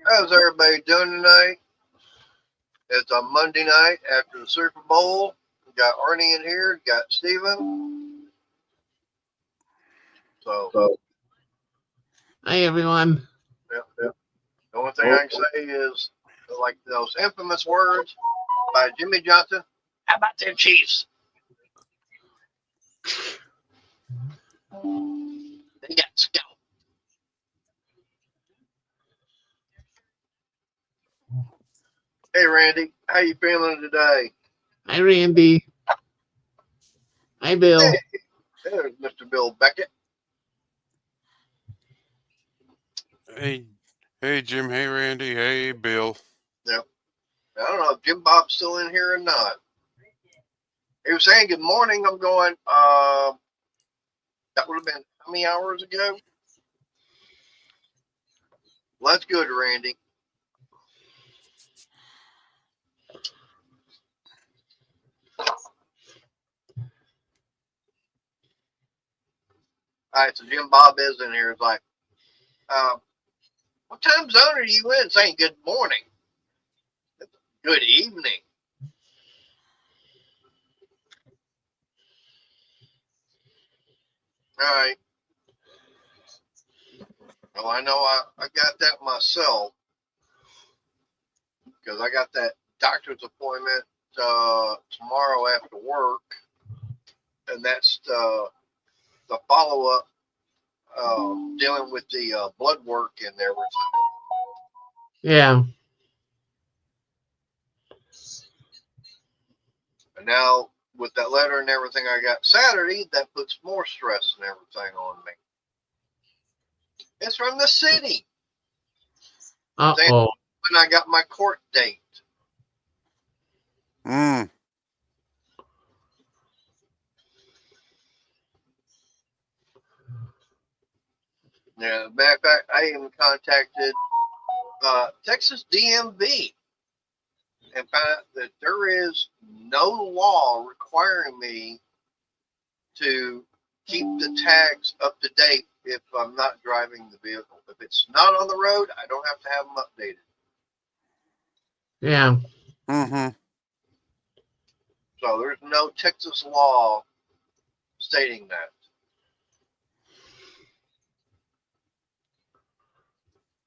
How's everybody doing tonight? It's a Monday night after the Super Bowl. We got Arnie in here, got Steven. So, So, Hi, everyone. yeah. The only thing I can say is like those infamous words by Jimmy Johnson. How about them Chiefs? They got scalped. Hey, Randy, how you feeling today? Hi, Randy. Hi, Bill. Hey, there's Mr. Bill Beckett. hey, Jim. Hey, Randy. Hey, Bill. Yep. I don't know if Jim Bob's still in here or not. He was saying good morning. I'm going, that would have been how many hours ago? Well, that's good, Randy. All right, so Jim Bob is in here. It's like, what time zone are you in? Saying good morning. Good evening. All right. Well, I know I got that myself because I got that doctor's appointment tomorrow after work, and that's the follow up dealing with the blood work and everything. Yeah. And now with that letter and everything I got Saturday, that puts more stress and everything on me. It's from the city. Uh-oh. When I got my court date. Mm. Yeah, matter of fact, I even contacted Texas DMV and found out that there is no law requiring me to keep the tags up to date if I'm not driving the vehicle. If it's not on the road, I don't have to have them updated. Yeah. Mm-hmm. So there's no Texas law stating that.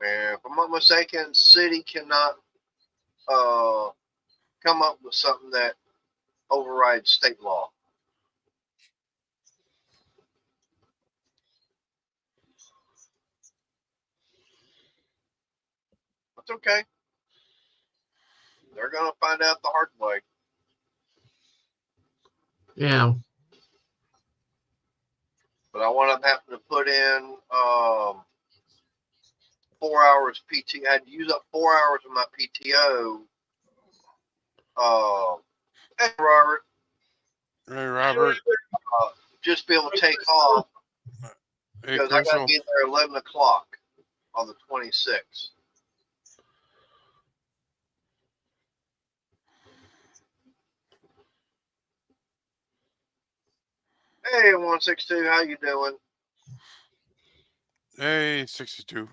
And if I'm not mistaken, city cannot come up with something that overrides state law. That's okay. They're going to find out the hard way. Yeah. But I wound up having to put in 4 hours PT. I had to use up 4 hours of my PTO. Hey, Robert. Hey, Robert. Just be able to take off Hey, because I got Crystal. to be there 11 o'clock on the 26th. Hey, 162, how you doing? Hey, 62.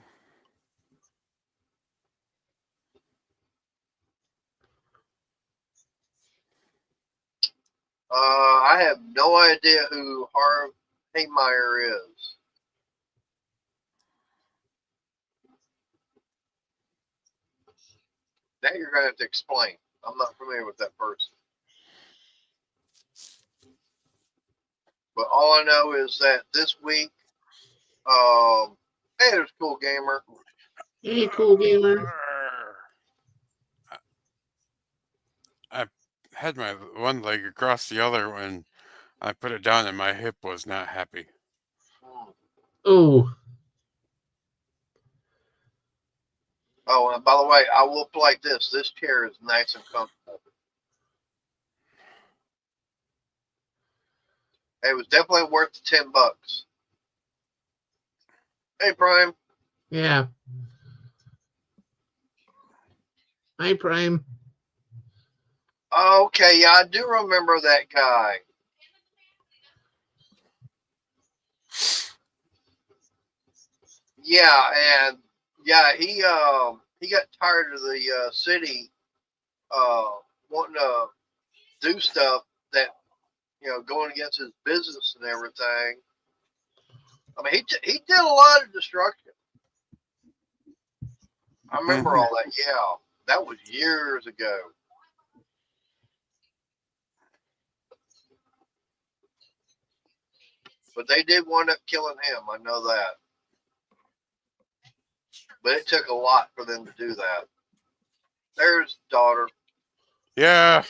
I have no idea who Harv Haymeyer is. Now you're going to have to explain. I'm not familiar with that person. But all I know is that this week, hey, there's Cool Gamer. Hey, Cool Gamer. I had my one leg across the other when I put it down, and my hip was not happy. Oh. Oh, and by the way, I will play this. This chair is nice and comfortable. It was definitely worth the $10. Hey, Prime. Yeah. Hi, Prime. Okay, yeah, I do remember that guy. Yeah, and yeah, he he got tired of the city wanting to do stuff that, going against his business and everything. I mean, he did a lot of destruction. I remember all that. Yeah, that was years ago. But they did wind up killing him. I know that. But it took a lot for them to do that. There's daughter. Yeah.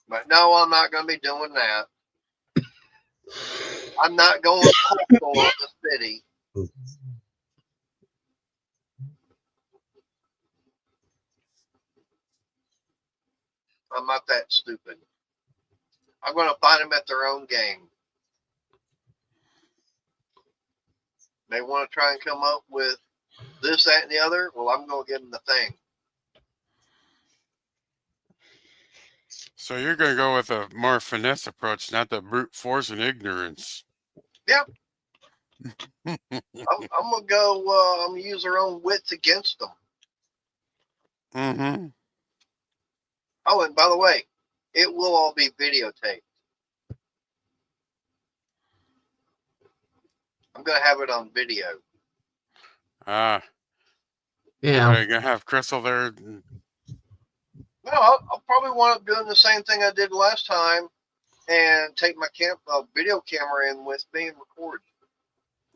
But no, I'm not going to be doing that. I'm not going postal on the city. I'm not that stupid. I'm going to find them at their own game. They want to try and come up with this, that, and the other. Well, I'm going to give them the thing. So you're going to go with a more finesse approach, not the brute force and ignorance. Yeah. I'm going to go, I'm going to use their own wits against them. Mm-hmm. Oh, and by the way, it will all be videotaped. I'm going to have it on video. Yeah. Are you going to have Crystal there? No, I'll probably wind up doing the same thing I did last time and take my video camera in with me and record.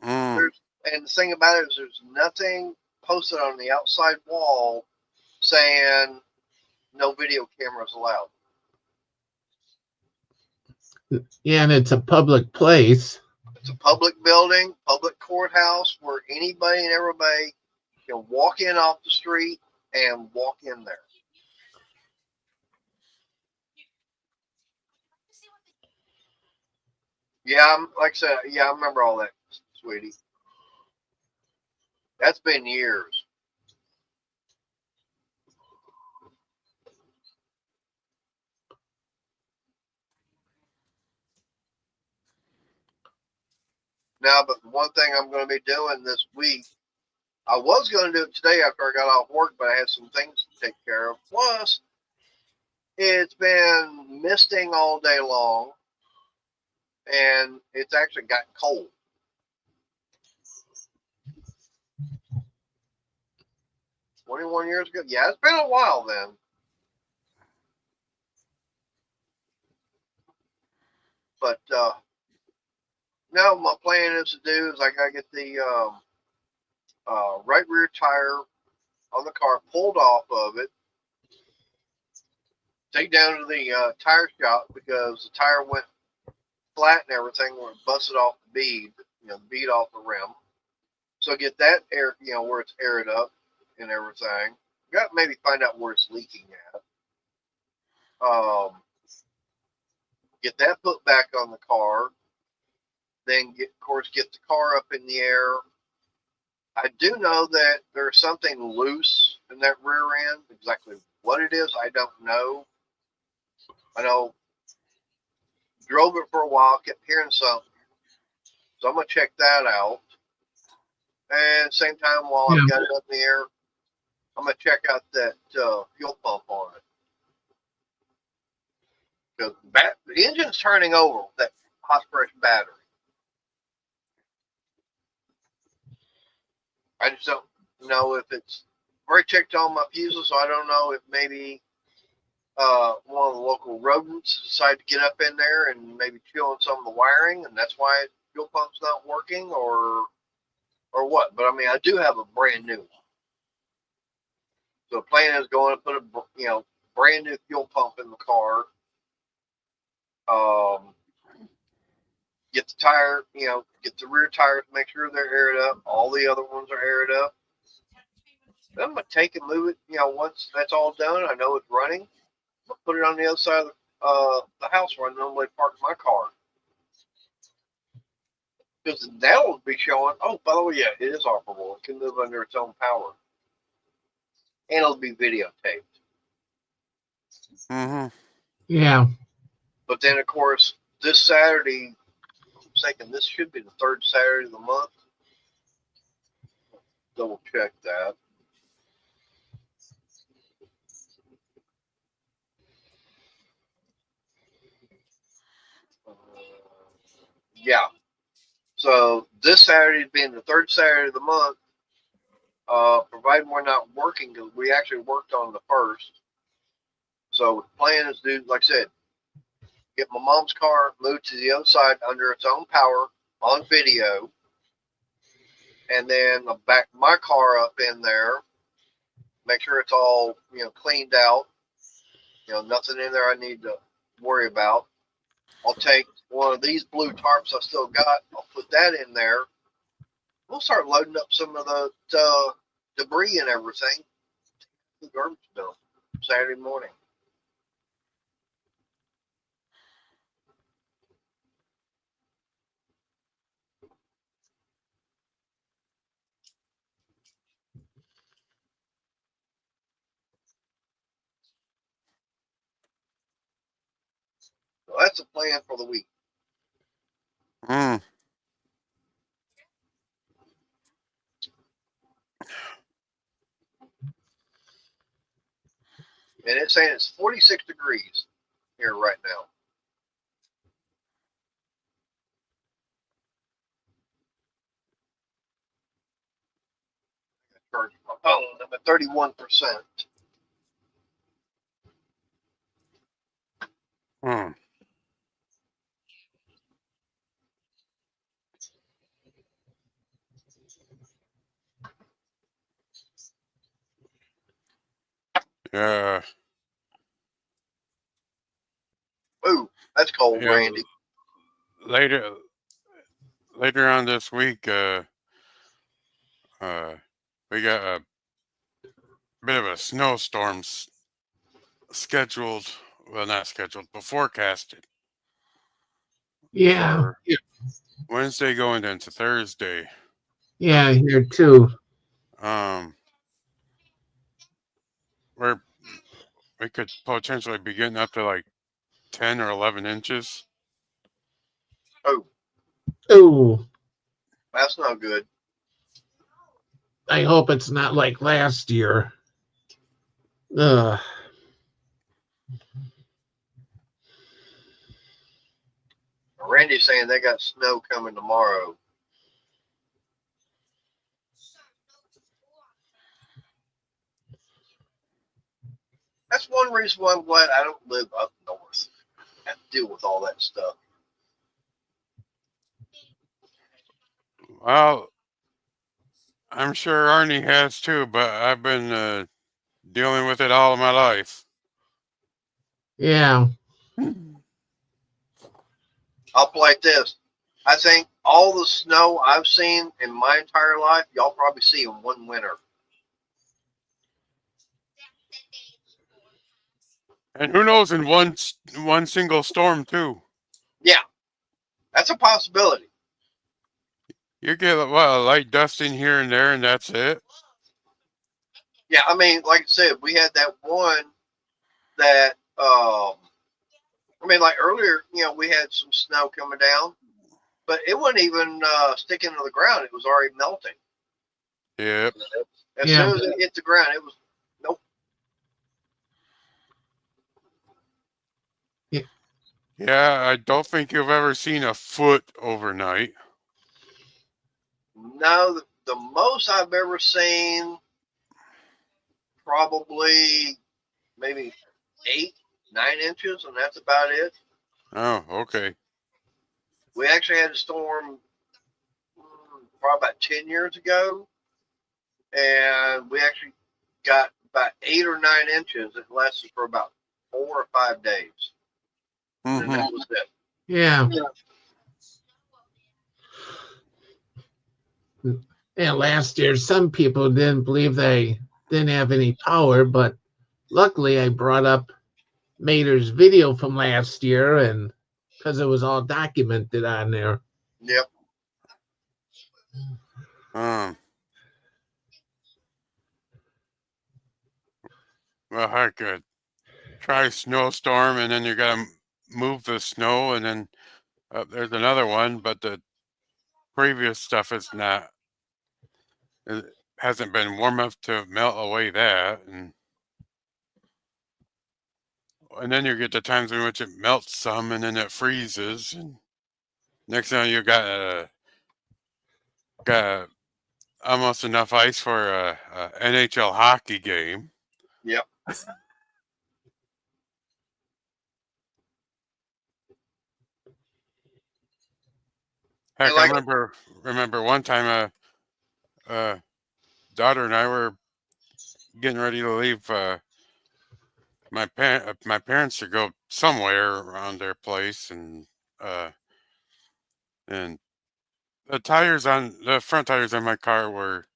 And the thing about it is there's nothing posted on the outside wall saying no video cameras allowed. Yeah, and it's a public place. It's a public building, public courthouse where anybody and everybody can walk in off the street and walk in there. Yeah, like I said, yeah, I remember all that, sweetie. That's been years. Now, but one thing I'm going to be doing this week, I was going to do it today after I got off work, but I had some things to take care of. Plus, it's been misting all day long, and it's actually gotten cold. "21 years ago?" Yeah, it's been a while then. But now my plan is to do is I got to get the right rear tire on the car pulled off of it, take down to the tire shop because the tire went flat and everything where it busted off the bead, the bead off the rim. So get that air, where it's aired up and everything. Got to maybe find out where it's leaking at. Get that put back on the car. Then get the car up in the air. I do know that there's something loose in that rear end. Exactly what it is, I don't know. I know drove it for a while, kept hearing something. So I'm going to check that out. And same time while I've got it up in the air, I'm going to check out that fuel pump on it. Because the engine's turning over with that hot fresh battery. I just don't know if it's already checked on my fuses, so I don't know if maybe one of the local rodents decided to get up in there and maybe chew on some of the wiring, and that's why fuel pump's not working, or what. But I mean, I do have a brand new one. So the plan is going to put a brand new fuel pump in the car. Get the tire, get the rear tires, make sure they're aired up. All the other ones are aired up. Then I'm going to take and move it, once that's all done, I know it's running. I'll put it on the other side of the house where I normally park my car. Because that'll be showing, oh, by the way, yeah, it is operable. It can move under its own power. And it'll be videotaped. Mm-hmm. Yeah. But then, of course, this Saturday, I'm thinking this should be the third Saturday of the month. Double check that. Yeah. So this Saturday being the third Saturday of the month, providing we're not working, because we actually worked on the first. So the plan is to do, like I said, get my mom's car moved to the other side under its own power on video, and then back my car up in there, make sure it's all, cleaned out, nothing in there I need to worry about. I'll take one of these blue tarps I still got, I'll put that in there. We'll start loading up some of the debris and everything. The garbage dump Saturday morning. So that's the plan for the week. Mm. And it's saying it's 46 degrees here right now. Oh, I'm at 31%. Mm. Yeah. Ooh, that's cold, Yeah. Randy. Later on this week, we got a bit of a snowstorm scheduled. Well, not scheduled, but forecasted. Yeah. For Wednesday going into Thursday. Yeah, here too. We could potentially be getting up to like 10 or 11 inches. Oh, Oh, that's not good. I hope it's not like last year. Ugh. Randy's saying they got snow coming tomorrow. That's one reason why I'm glad I don't live up north. I have to deal with all that stuff. Well, I'm sure Arnie has too, but I've been dealing with it all of my life. Yeah. I'll play it this. I think all the snow I've seen in my entire life, y'all probably see in one winter. And who knows, in one single storm too. Yeah, that's a possibility. You get a light dusting here and there, and that's it. Yeah, I mean, like I said, we had that one that, like earlier, we had some snow coming down, but it wasn't even sticking to the ground. It was already melting. Yep. As soon as it hit the ground, it was, nope. Yeah, I don't think you've ever seen a foot overnight. No, the most I've ever seen, probably maybe 8, 9 inches, and that's about it. Oh, okay. We actually had a storm probably about 10 years ago, and we actually got about 8 or 9 inches. It lasted for about 4 or 5 days. Mm-hmm. And that was it. Yeah. And last year, some people didn't believe they didn't have any power, but luckily I brought up Mater's video from last year, and because it was all documented on there. Yep. Well, heck, good. Try snowstorm, and then you got a move the snow, and then there's another one, but the previous stuff is not. It hasn't been warm enough to melt away that, and then you get the times in which it melts some, and then it freezes, and next thing you got almost enough ice for a NHL hockey game. Yep. Heck, like- I remember one time daughter and I were getting ready to leave my parents to go somewhere around their place, and the front tires on my car were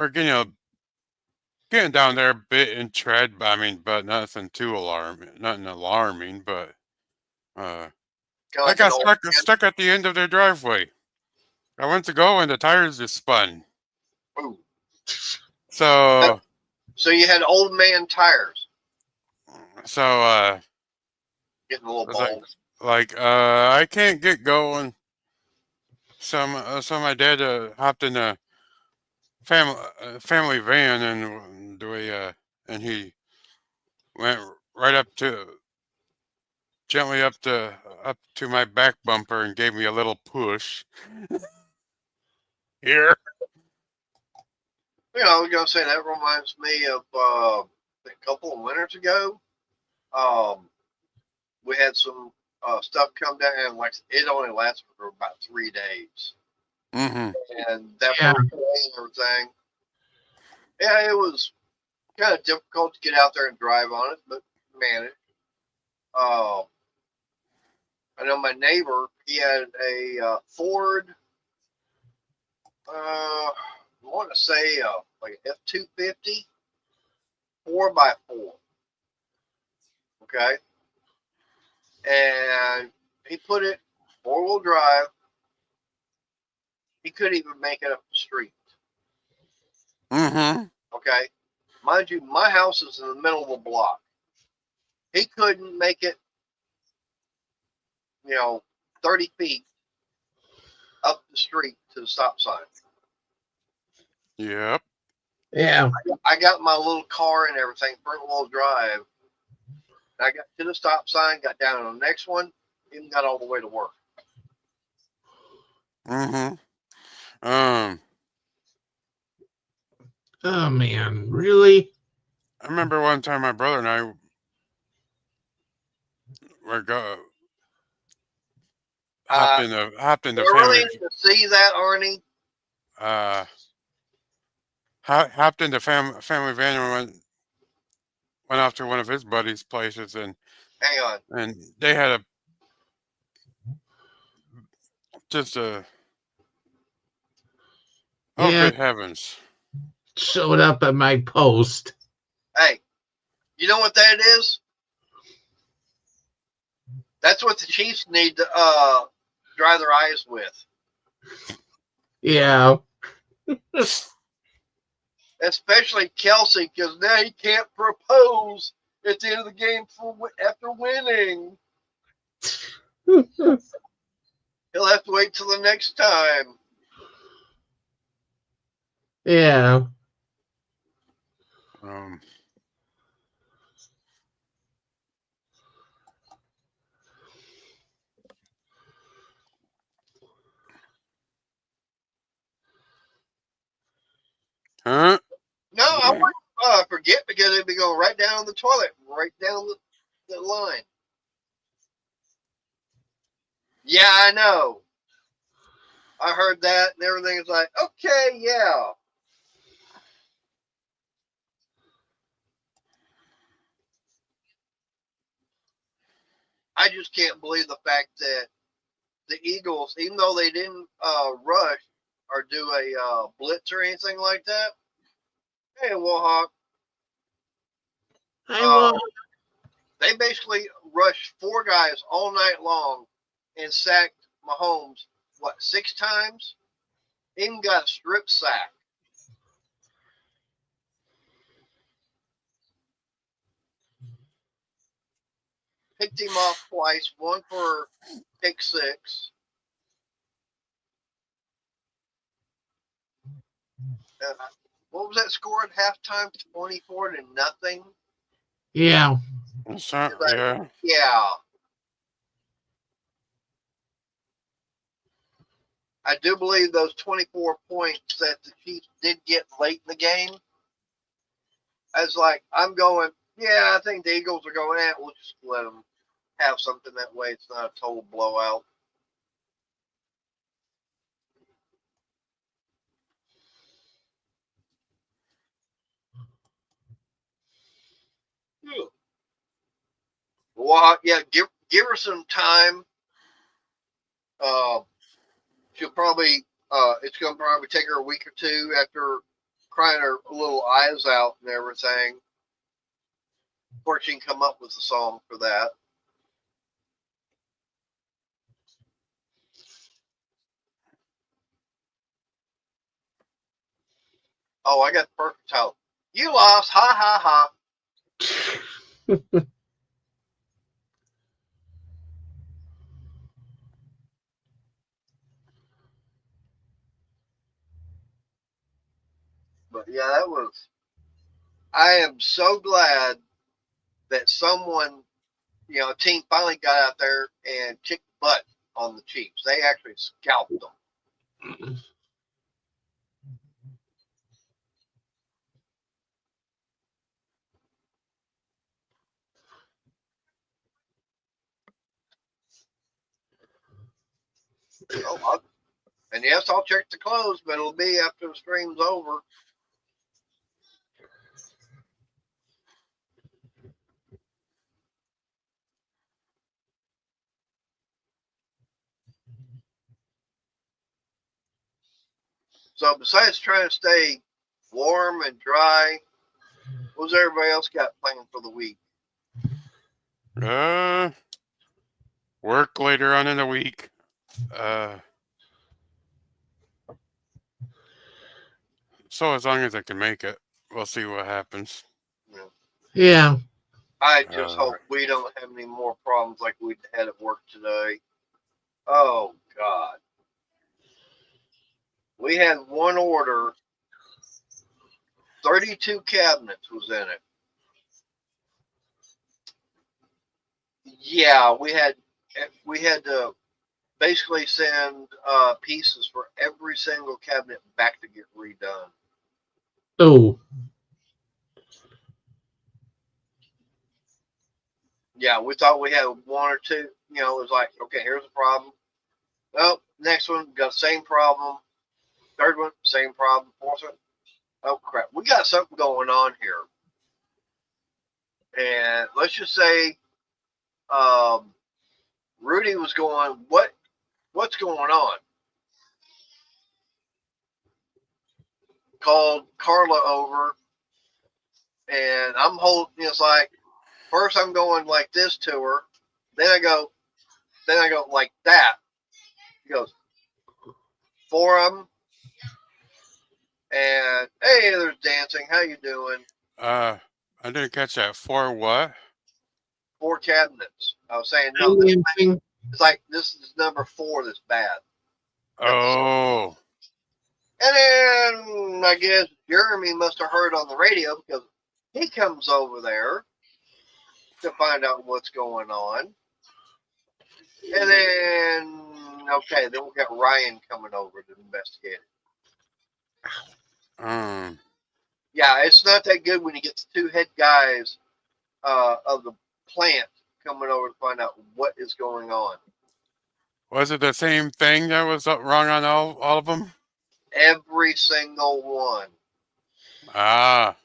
getting down there a bit in tread. But nothing too alarming. But I like got an old stuck at the end of their driveway. I went to go, and the tires just spun. Ooh. So you had old man tires so getting a little I was like, bold. I can't get going. So my dad hopped in a family van, and he went right gently up to my back bumper and gave me a little push. Here. I was gonna say that reminds me of a couple of winters ago. We had some stuff come down, and like it only lasted for about 3 days. Mm-hmm. And that Yeah. first day and everything, yeah, it was kind of difficult to get out there and drive on it, but managed. I know my neighbor, he had a Ford, I want to say like an F-250 4x4. Okay. And he put it 4-wheel drive. He couldn't even make it up the street. Mm-hmm. Okay. Mind you, my house is in the middle of a block. He couldn't make it, 30 feet up the street to the stop sign. Yep. Yeah. I got my little car and everything, front wheel drive. And I got to the stop sign, got down on the next one, even got all the way to work. Mm-hmm. Oh man, really? I remember one time my brother and I hopped in the I family really need to see that, Arnie. hopped in the family van and went off to one of his buddies' places, and Hang on. they had just a oh, Yeah. good heavens. Showed up at my post. Hey, you know what that is? That's what the Chiefs need to dry their eyes with. Yeah. Especially Kelsey, because now he can't propose at the end of the game after winning. He'll have to wait till the next time. Yeah. Huh? No, I wouldn't forget, because it'd be going right down the toilet, right down the line. Yeah, I know. I heard that and everything. Is like, okay, yeah. I just can't believe the fact that the Eagles, even though they didn't rush or do a blitz or anything like that. Hey, Warhawk. They basically rushed 4 guys all night long and sacked Mahomes, 6 times? Even got a strip sack. picked him off twice, one for pick six. What was that score at halftime? 24-0. Yeah. Yeah. Yeah. I do believe those 24 points that the Chiefs did get late in the game. I was like, I'm going, yeah, I think the Eagles are going at. We'll just let them have something that way. It's not a total blowout. Well, yeah, give her some time. She'll probably it's gonna probably take her a week or two after crying her little eyes out and everything. Of course, she can come up with a song for that. Oh, I got the perfect title. You lost, ha ha ha. But yeah, that was. I am so glad that someone, a team finally got out there and kicked butt on the Chiefs. They actually scalped them. Oh, and yes, I'll check the close, but it'll be after the stream's over. So besides trying to stay warm and dry, what's everybody else got planned for the week? Work later on in the week. So as long as I can make it, we'll see what happens. Yeah. I just hope we don't have any more problems like we had at work today. Oh, God. We had one order, 32 cabinets was in it. Yeah, we had to basically send pieces for every single cabinet back to get redone. Oh. Yeah, we thought we had one or two. It was like, okay, here's a problem. Oh, next one, got the same problem. Third one, same problem. Fourth one, oh, crap. We got something going on here. And let's just say Rudy was going, what's going on? Called Carla over, and I'm holding, it's like, first I'm going like this to her, then I go like that. He goes, for them, and hey, there's dancing. How you doing? I didn't catch that. For what? 4 cabinets. I was saying no. It's like this is number 4 that's bad. Oh. And then I guess Jeremy must have heard on the radio because he comes over there to find out what's going on. And then, okay, then we got Ryan coming over to investigate it. Yeah, it's not that good when you get the 2 head guys of the plant coming over to find out what is going on. Was it the same thing that was wrong on all of them? Every single one. What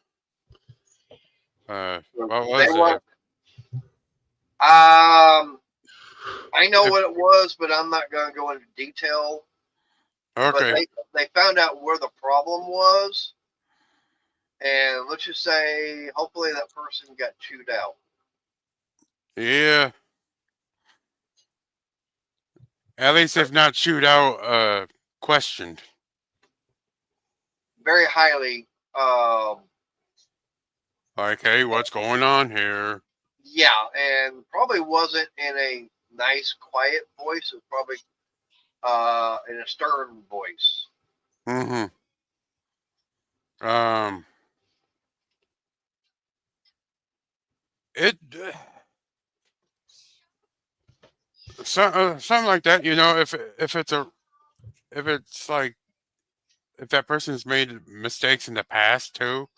was it? I know what it was, but I'm not going to go into detail. Okay. But they found out where the problem was, and let's just say, hopefully that person got chewed out. Yeah. At least if not chewed out, questioned. Very highly. Like, hey, what's going on here? Yeah, and probably wasn't in a nice, quiet voice. It was probably in a stern voice. Mm-hmm. Um, it something like that. You know, if it's like if that person's made mistakes in the past too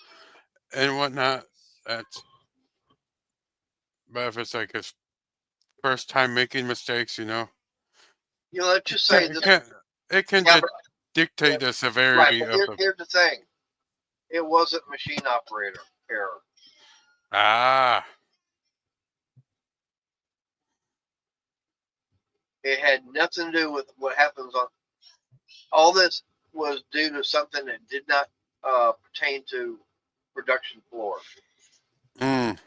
and whatnot, that's. But if it's like his first time making mistakes, you know, You know, let's just say it this. can it can Yeah, just dictate the right, severity but of the. here's the thing. It wasn't machine operator error. Ah, It had nothing to do with what happens on. All this was due to something that did not pertain to production floor. mm,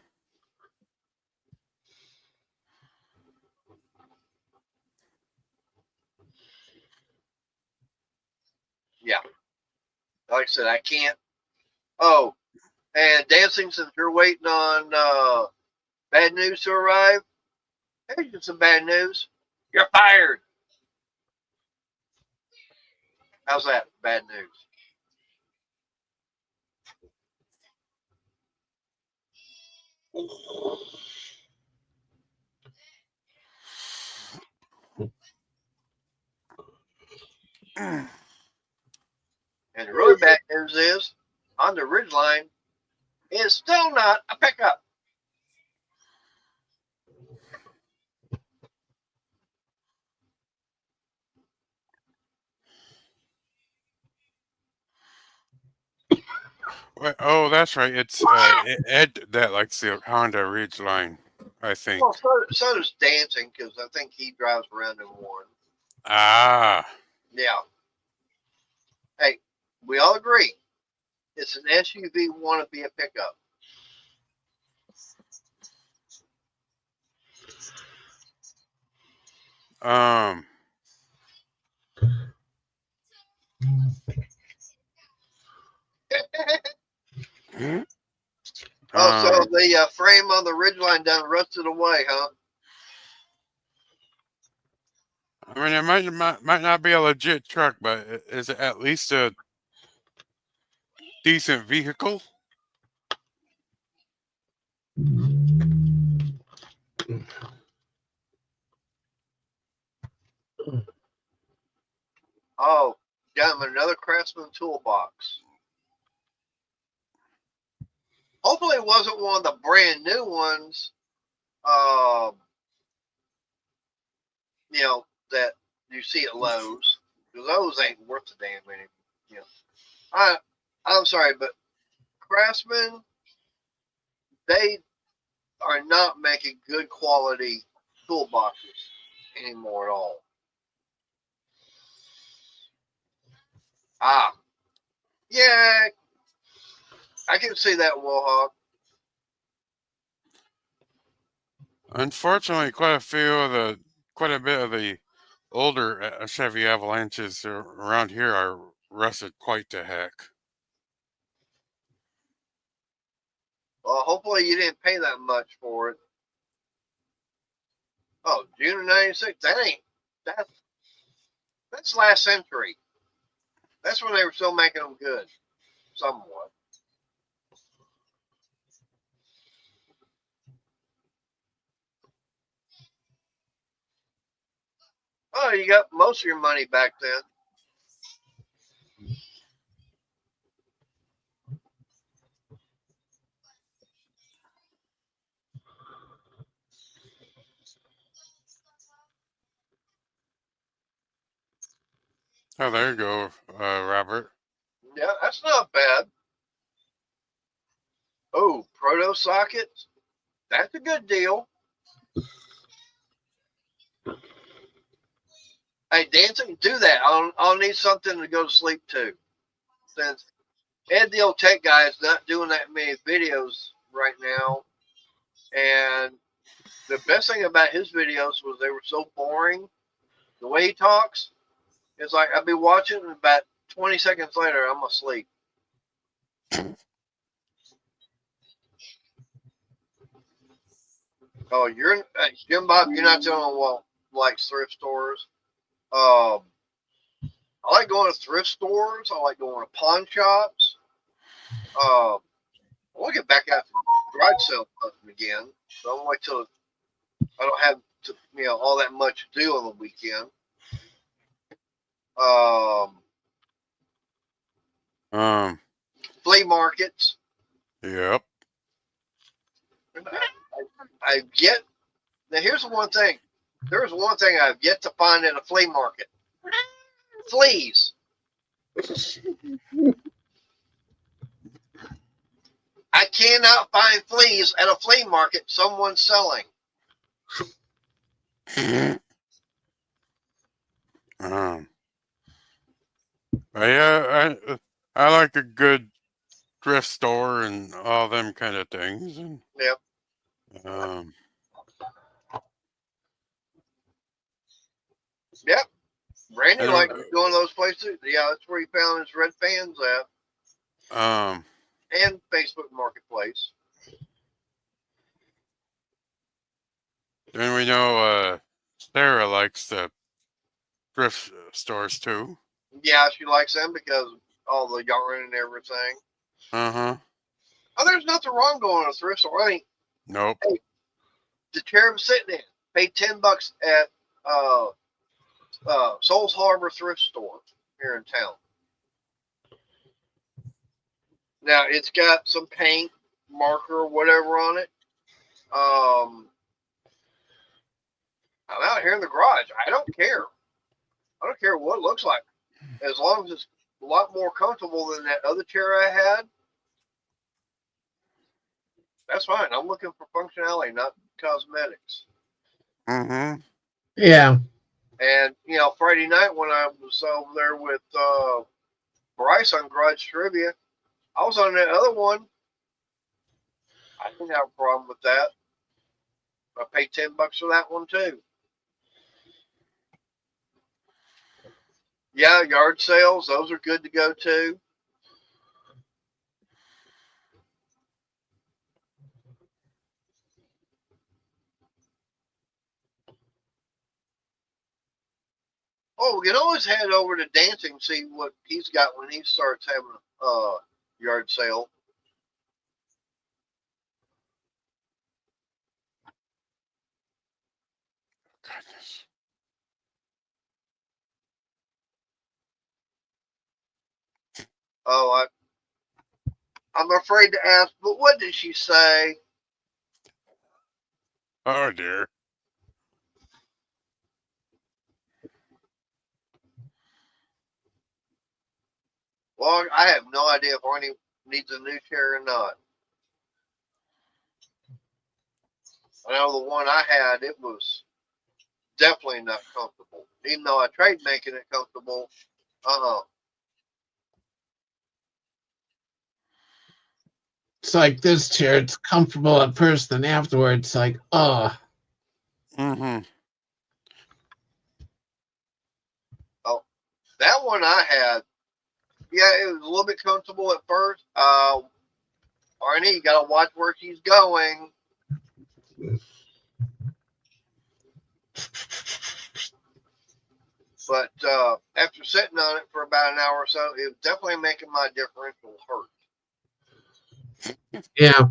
Yeah, like I said, I can't. Oh, and dancing, since you're waiting on bad news to arrive, here's just some bad news. You're fired. How's that? Bad news. mm. And the really bad news is, on the Ridgeline, is still not a pickup. Oh, that's right. It's Ed that likes the Honda Ridgeline, I think. Well, so does dancing, because I think he drives around in one. Ah, Yeah. Hey, we all agree. It's an SUV want to be a pickup. um, Oh, so um. the frame on the Ridgeline done rusted away, huh? I mean, it might not be a legit truck, but is it at least a decent vehicle? Oh, got him another Craftsman toolbox. Hopefully, it wasn't one of the brand new ones. You know, that you see at Lowe's, because those ain't worth the damn anymore. You know, I'm sorry, but Craftsman, they are not making good quality toolboxes anymore at all. Ah, yeah, I can see that, Wohawk. Unfortunately, quite a bit of the older Chevy Avalanches around here are rusted quite to heck. Well, hopefully you didn't pay that much for it. Oh, June of '96. That's last century. That's when they were still making them good, somewhat. Oh, you got most of your money back then. Oh, there you go, Robert. Yeah, that's not bad. Oh, proto sockets. That's a good deal. Hey, dancing, do that. I'll need something to go to sleep to. Since Ed the old tech guy is not doing that many videos right now, and the best thing about his videos was they were so boring. The way he talks, it's like I'd be watching, and about 20 seconds later, I'm asleep. Oh, you're Jim Bob. You're not the only one who likes thrift stores. I like going to thrift stores. I like going to pawn shops. We'll get back out to garage sale hunting again. So I'll wait till I don't have to, all that much to do on the weekend. Flea markets. Yep. I get now. Here's the one thing. There's one thing I've yet to find at a flea market: fleas. I cannot find fleas at a flea market someone's selling. I like a good thrift store and all them kind of things. And, Yep. Yep. Randy likes going to those places. Yeah, that's where he found his red fans at. And Facebook Marketplace. Then we know Sarah likes the thrift stores too. Yeah, she likes them because of all the yarn and everything. Oh, there's nothing wrong going to a thrift store. I mean, nope. Hey, the chair I'm sitting in paid $10 at Souls Harbor thrift store here in town. Now it's got some paint, marker, whatever on it. I'm out here in the garage. I don't care. I don't care what it looks like, as long as it's a lot more comfortable than that other chair I had. That's fine. I'm looking for functionality, not cosmetics. Mm-hmm. Yeah. And Friday night when I was over there with Bryce on Garage Trivia, I was on that other one. I didn't have a problem with that. I paid $10 for that one too. Yeah, yard sales, those are good to go too. Oh, we can always head over to Dancing and see what he's got when he starts having a yard sale. Goodness. Oh, I'm afraid to ask, but what did she say? Oh dear. Well, I have no idea if Arnie needs a new chair or not. I know the one I had, it was definitely not comfortable. Even though I tried making it comfortable, It's like this chair. It's comfortable at first, and afterwards, it's like, oh. Mm-hmm. Oh, that one I had, yeah, it was a little bit comfortable at first. Arnie, you gotta watch where she's going. But after sitting on it for about an hour or so, it was definitely making my differential hurt. Yeah.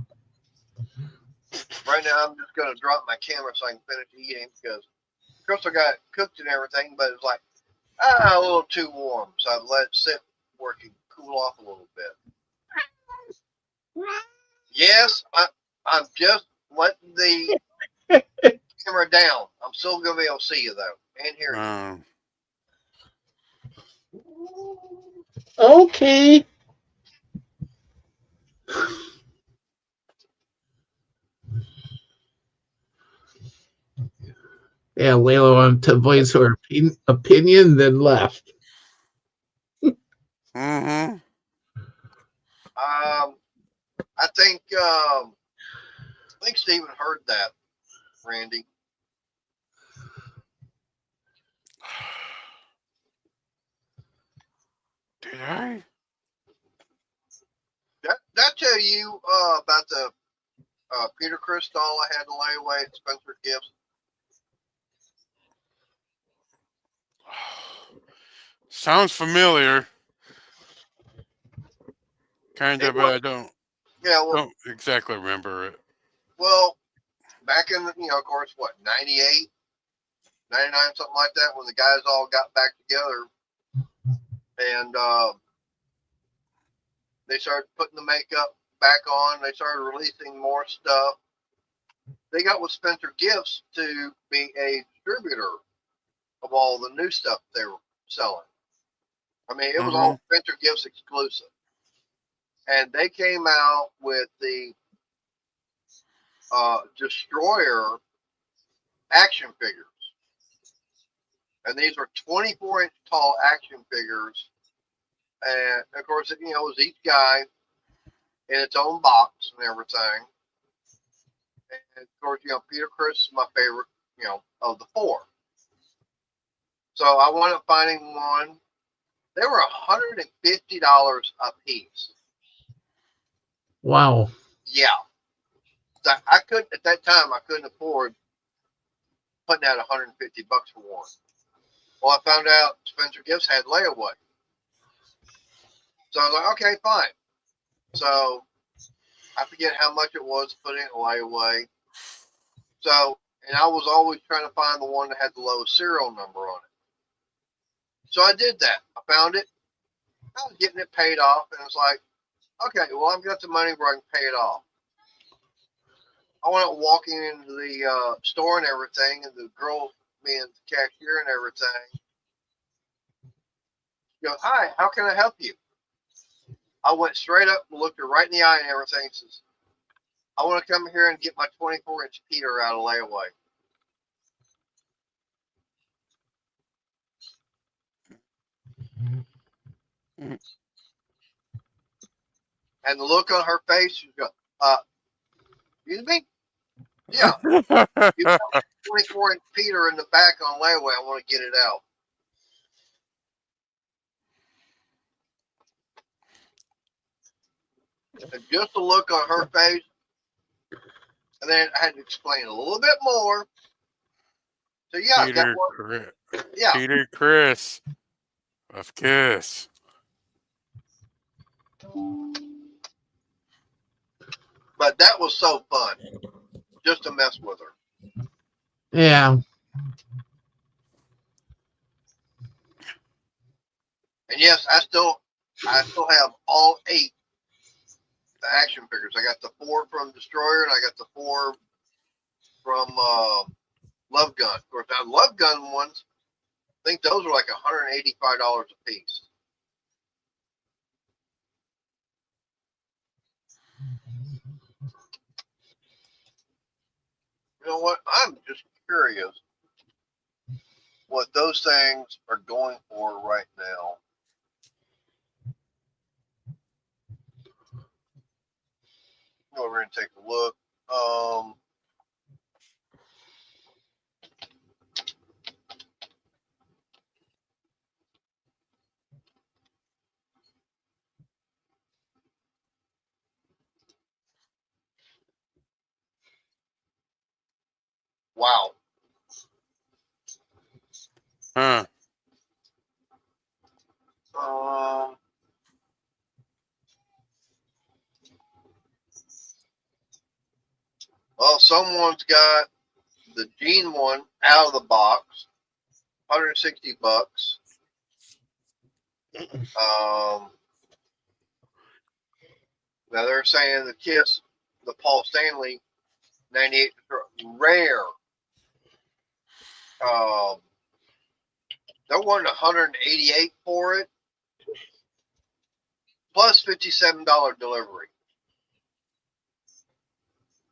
Right now, I'm just going to drop my camera so I can finish eating because Crystal got it cooked and everything, but it's like, a little too warm. So I've let it sit where it can cool off a little bit. Yes, I'm just letting the camera down. I'm still going to be able to see you, though, and hear you. Okay. Yeah, Layla wanted to voice her opinion, then left. Mm-hmm. I think Steven heard that, Randy. Did I? Did I tell you about the Peter Crystal I had to lay away at Spencer Gifts. Sounds familiar. Kind of, but I don't exactly remember it. Well, back in, of course, what, 98, 99, something like that, when the guys all got back together and they started putting the makeup back on. They started releasing more stuff. They got with Spencer Gifts to be a distributor of all the new stuff they were selling. I mean, it was all Spencer Gifts exclusive. And they came out with the Destroyer action figures. And these were 24-inch tall action figures. And, of course, it was each guy in its own box and everything. And, of course, Peter Criss is my favorite, of the four. So I wound up finding one. They were $150 a piece. Wow. Yeah. So I couldn't, at that time, I couldn't afford putting out $150 for one. Well, I found out Spencer Gifts had layaway. So I was like, okay, fine. So I forget how much it was putting it layaway. So, and I was always trying to find the one that had the lowest serial number on it. So I did that. I found it. I was getting it paid off, and it's like, okay, well, I've got the money where I can pay it off. I went out walking into the store and everything, and the girl being the cashier and everything goes, "Hi, how can I help you?" I went straight up and looked her right in the eye and everything. And says, "I want to come here and get my 24-inch Peter out of layaway." And the look on her face, she goes, "Excuse me? Yeah, you got 24-inch Peter in the back on layaway. I want to get it out." And just the look on her face, and then I had to explain a little bit more. So yeah, Peter Criss of Kiss. But that was so fun, just to mess with her. Yeah. And yes, I still have all 8 action figures. I got the 4 from Destroyer, and I got the 4 from Love Gun. Of course, now Love Gun ones, I think those are like $185 a piece. You know what? I'm just curious what those things are going for right now. Go over and take a look. Wow. Huh. Well, someone's got the Gene one out of the box, $160. Now they're saying the Kiss, the Paul Stanley 98 rare. They're wanting $188 for it, plus $57 delivery.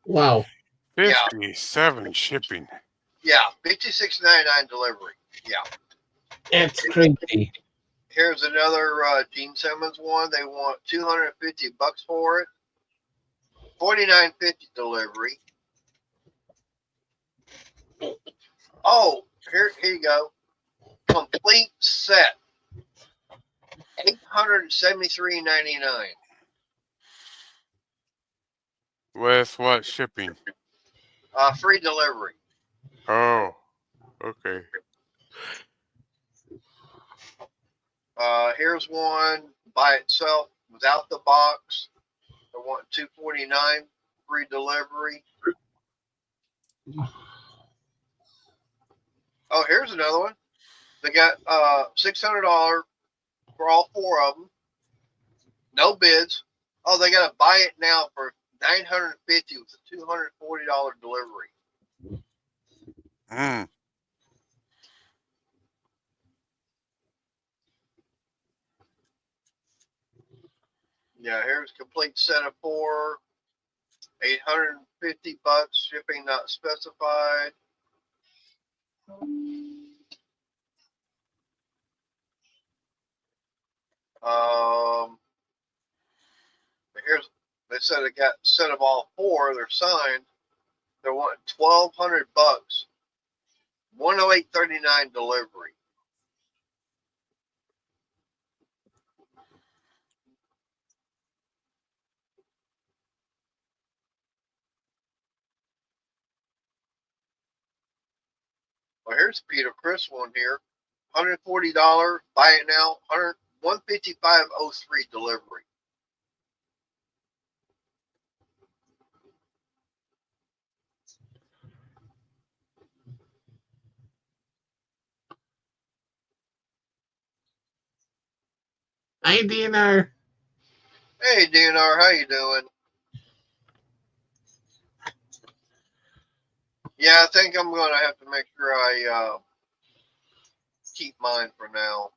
Wow. 57 shipping. Yeah, $56.99 delivery. Yeah. That's crazy. Here's another Gene Simmons one. They want $250 for it. $49.50 delivery. Oh, here you go. Complete set. $873.99. With what shipping? Free delivery. Oh, okay. Here's one by itself without the box. They want $249 free delivery. Oh, here's another one. They got $600 for all four of them. No bids. Oh, they got to buy it now for $950 with a $240 delivery. Mm. Yeah, here's a complete set of four. $850, shipping not specified. Here's they said it got set of all four. They're signed. They're wanting $1,200. 108.39 delivery. Well, here's Peter Chris one here. $140. Buy it now. 155.03 delivery. Hi, DNR. Hey DNR, how you doing? Yeah, I think I'm gonna have to make sure I keep mine for now.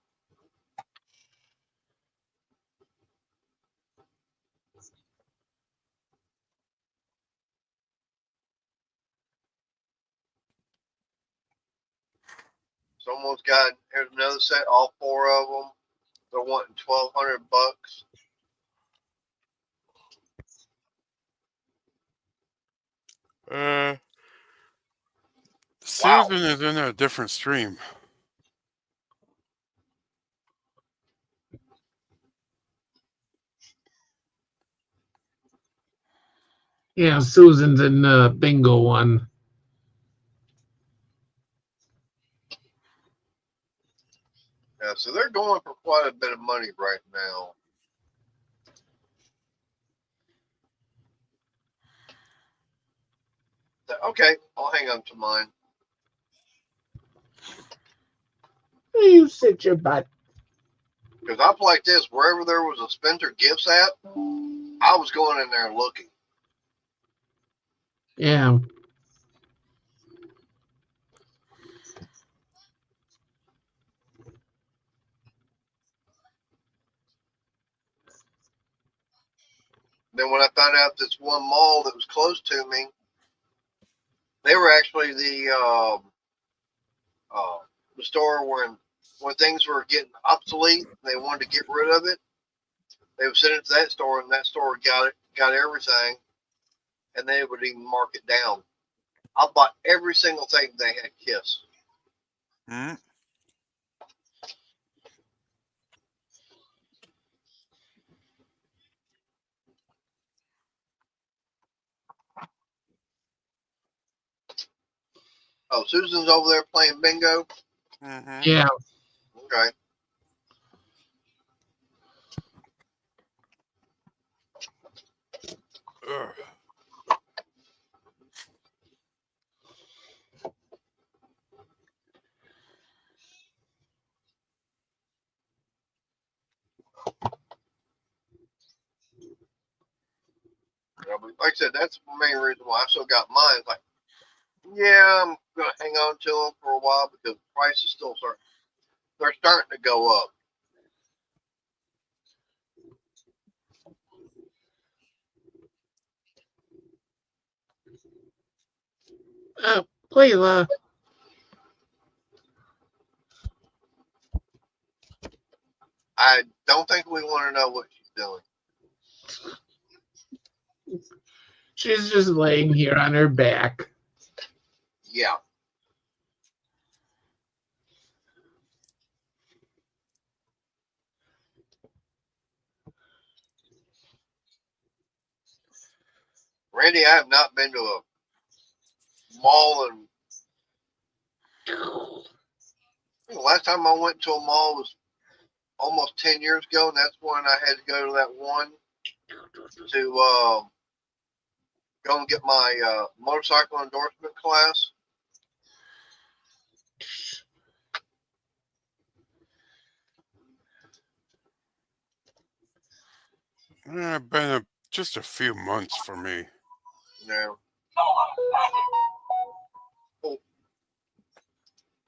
Someone's got here's another set, all four of them. They're wanting $1,200. Uh, Wow. Susan is in a different stream. Yeah, Susan's in the bingo one. Yeah, so they're going for quite a bit of money right now. Okay, I'll hang on to mine. You sit your butt. Because I'm like this, wherever there was a Spencer Gifts app, I was going in there and looking. Yeah. Then when I found out this one mall that was close to me, they were actually the store when things were getting obsolete, they wanted to get rid of it. They would send it to that store, and that store got everything, and they would even mark it down. I bought every single thing they had Kiss. Mm. Oh, Susan's over there playing bingo. Mm-hmm. Yeah. Okay. Ugh. Yeah, but like I said, that's the main reason why I still got mine. It's like, yeah, I'm gonna hang on to them for a while because the price is still they're starting to go up. Playla. I don't think we want to know what she's doing. She's just laying here on her back. Yeah. Randy, I have not been to a mall and the last time I went to a mall was almost 10 years ago, and that's when I had to go to that one to go and get my motorcycle endorsement class. Been just a few months for me. Yeah.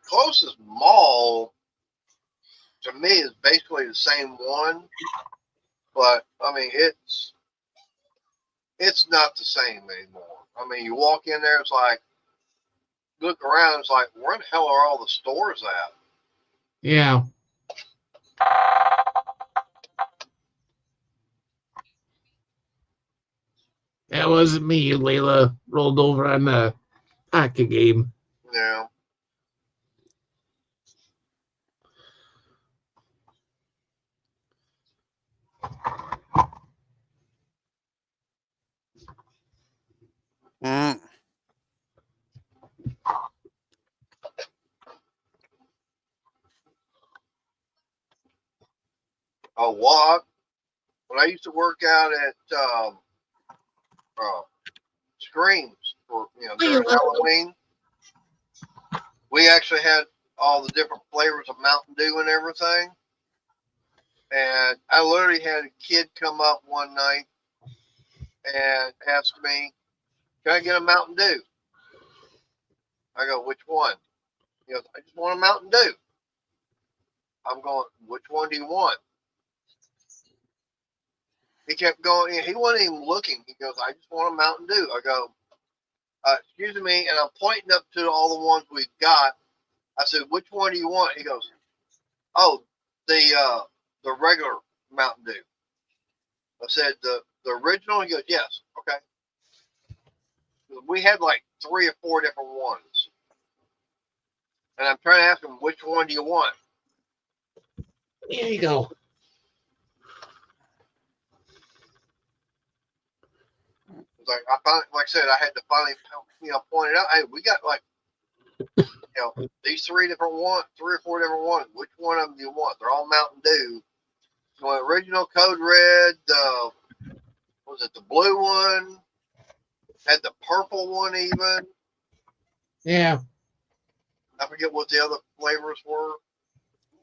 Closest mall to me is basically the same one, but I mean it's not the same anymore. I mean, you walk in there, it's like look around, it's like where the hell are all the stores at? Yeah. That wasn't me. Layla rolled over on the hockey game. Yeah. Mm. A walk. When I used to work out at Screams for during Halloween, we actually had all the different flavors of Mountain Dew and everything. And I literally had a kid come up one night and ask me, "Can I get a Mountain Dew?" I go, "Which one?" He goes, "I just want a Mountain Dew." I'm going, "Which one do you want?" He kept going. He wasn't even looking. He goes, "I just want a Mountain Dew." I go, "Excuse me," and I'm pointing up to all the ones we've got. I said, "Which one do you want?" He goes, "Oh, the regular Mountain Dew." I said, "The original?" He goes, "Yes." Okay. We had like 3 or 4 different ones. And I'm trying to ask him, which one do you want? There you go. It's like like I said, I had to finally, point it out. Hey, we got like, these 3 different ones, 3 or 4 different ones. Which one of them do you want? They're all Mountain Dew. So original Code Red, was it the blue one? Had the purple one even. Yeah. I forget what the other flavors were.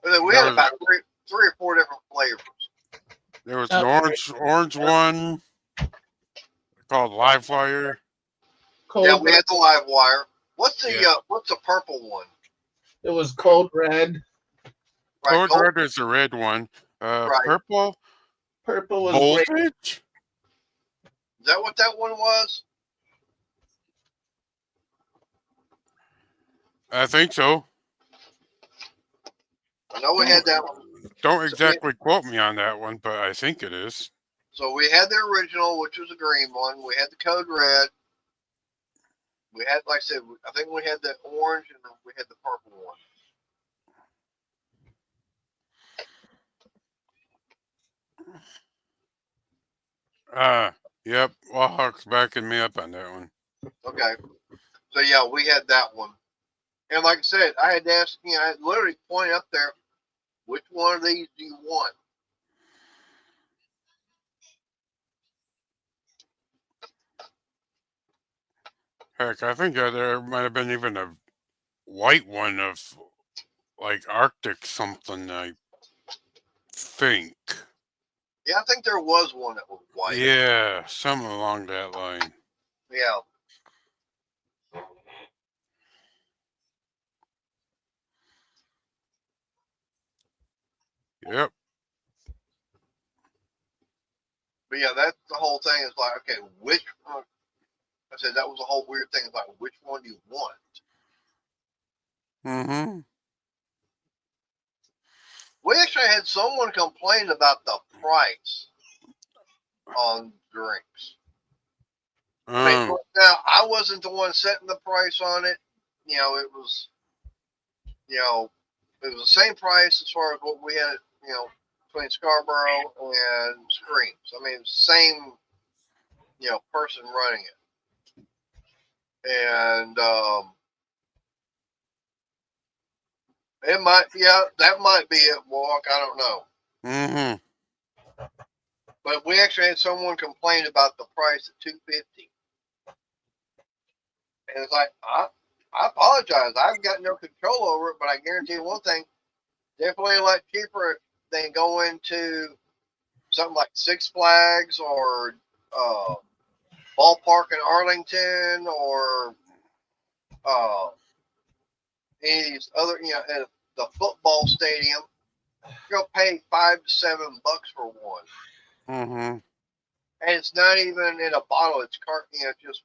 But we had about 3 or 4 different flavors. There was an orange one called Live Wire. Yeah, we had the Live Wire. What's the purple one? It was Code Red. Right, Code Red is the red one. Right. Purple was Voltage. great. Is that what that one was? I think so. I know we had that one. Don't exactly quote me on that one, but I think it is. So we had the original, which was a green one. We had the Code Red. We had, like I said, I think we had the orange and we had the purple one. Yep. Wahawk's backing me up on that one. Okay. So yeah, we had that one. And like I said, I had to ask, I had literally pointed up there, which one of these do you want? Heck, I think there might have been even a white one of like Arctic something, I think. Yeah, I think there was one that was white. Yeah, something along that line. Yeah. Yep. But yeah, that's the whole thing. Is like, okay, which one? I said that was a whole weird thing. It's like, which one do you want? Mm-hmm. We actually had someone complain about the price on drinks. I mean, now I wasn't the one setting the price on it. It was, it was the same price as far as what we had, between Scarborough and Screams. I mean, same person running it. And that might be it, Walk. I don't know. Mm-hmm. But we actually had someone complain about the price at $250. And it's like, I apologize. I've got no control over it, but I guarantee you one thing, definitely a lot cheaper than going to something like Six Flags or Ballpark in Arlington or any of these other, at the football stadium. You're gonna pay $5 to $7 for one, Mm-hmm. and it's not even in a bottle. It's just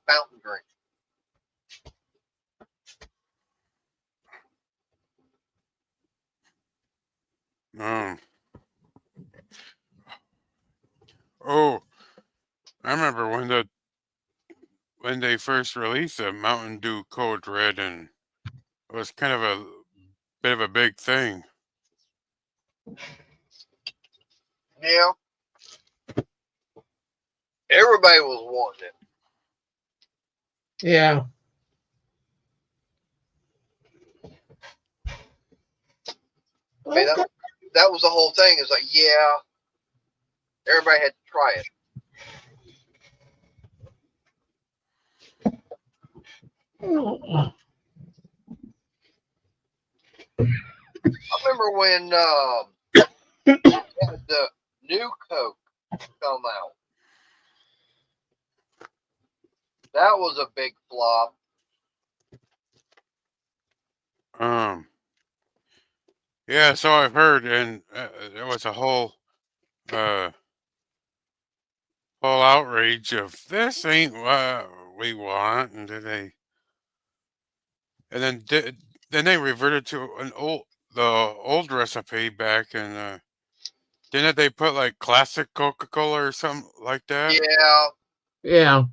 fountain drink. Oh, I remember when they first released the Mountain Dew Code Red, and it was kind of a bit of a big thing. Yeah, everybody was wanting it. Yeah. I mean, that was the whole thing. Is like, yeah, everybody had to try it. I remember when the new Coke come out. That was a big flop. Yeah, so I've heard, and there was a whole outrage of this ain't what we want, and then they reverted to the old recipe back, and didn't they put like classic Coca-Cola or something like that? Yeah. Yeah.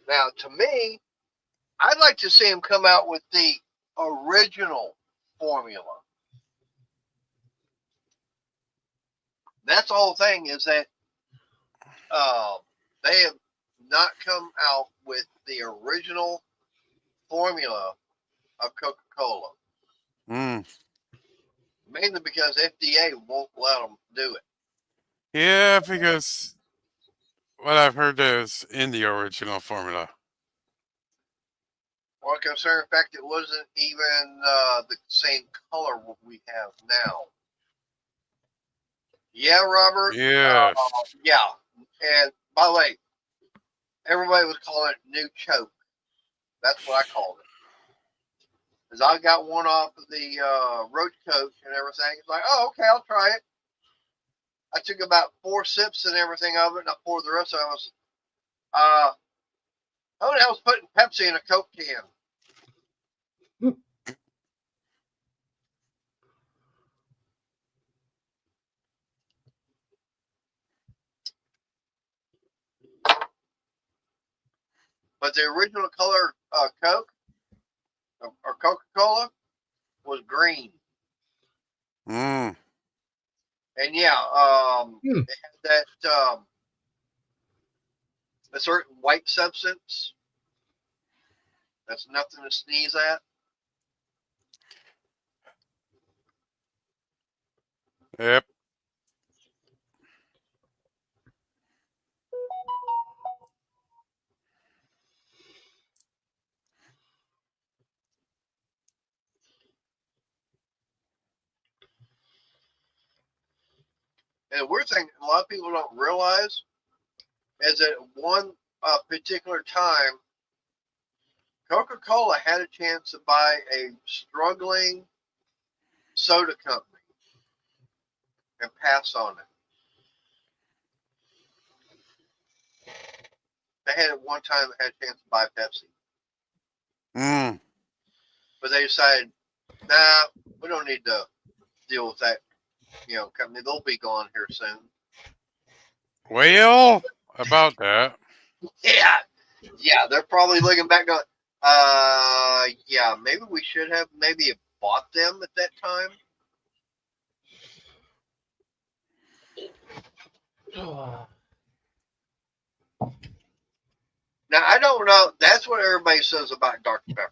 Now, to me, I'd like to see him come out with the original formula. That's the whole thing, is that they have not come out with the original formula of Coca-Cola. Mainly because FDA won't let them do it. Yeah, because what I've heard is in the original formula. Well, concerned in fact, it wasn't even the same color what we have now. Yeah, Robert? Yeah. Yeah. And by the way, everybody was calling it New Choke. That's what I called it. Because I got one off of the Roach Coke and everything. It's like, oh, okay, I'll try it. I took about 4 sips and everything of it, and I poured the rest of it. Who the hell's putting Pepsi in a Coke can? But the original color Coke or Coca-Cola was green. Mm. And yeah, it had that a certain white substance. That's nothing to sneeze at. Yep. And the weird thing, a lot of people don't realize, is that at one particular time, Coca-Cola had a chance to buy a struggling soda company and pass on it. They had at one time had a chance to buy Pepsi. But they decided, nah, we don't need to deal with that, company. They'll be gone here soon. Well, about that. Yeah, they're probably looking back going, yeah, maybe we should have maybe bought them at that time. Now, I don't know. That's what everybody says about Dr. Pepper.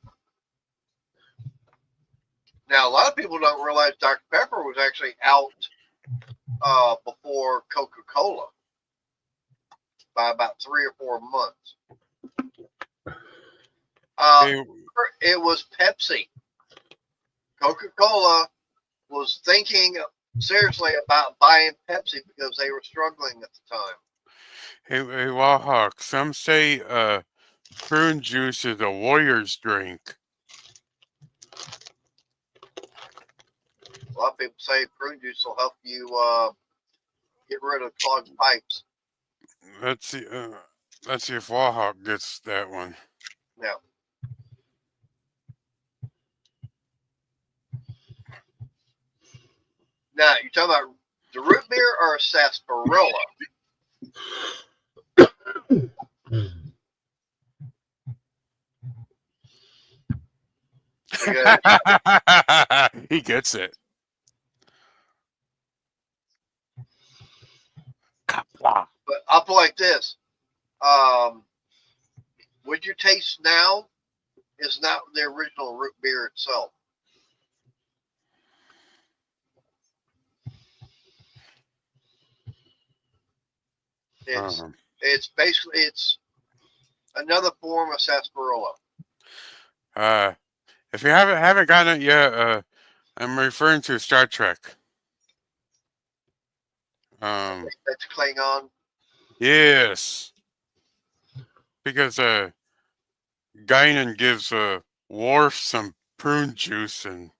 Now, a lot of people don't realize Dr. Pepper was actually out before Coca-Cola by about 3 or 4 months. Hey, It was Pepsi. Coca-Cola was thinking seriously about buying Pepsi because they were struggling at the time. hey, Wahawk, some say prune juice is a warrior's drink. A lot of people say prune juice will help you get rid of clogged pipes. Let's see if Wahawk gets that one. Now, you're talking about the root beer or sarsaparilla? Because, He gets it. but I'll put it like this. What you taste now is not the original root beer itself. It's basically another form of sarsaparilla. If you haven't gotten it yet, I'm referring to Star Trek. That's Klingon. Yes, because Guinan gives Worf some prune juice, and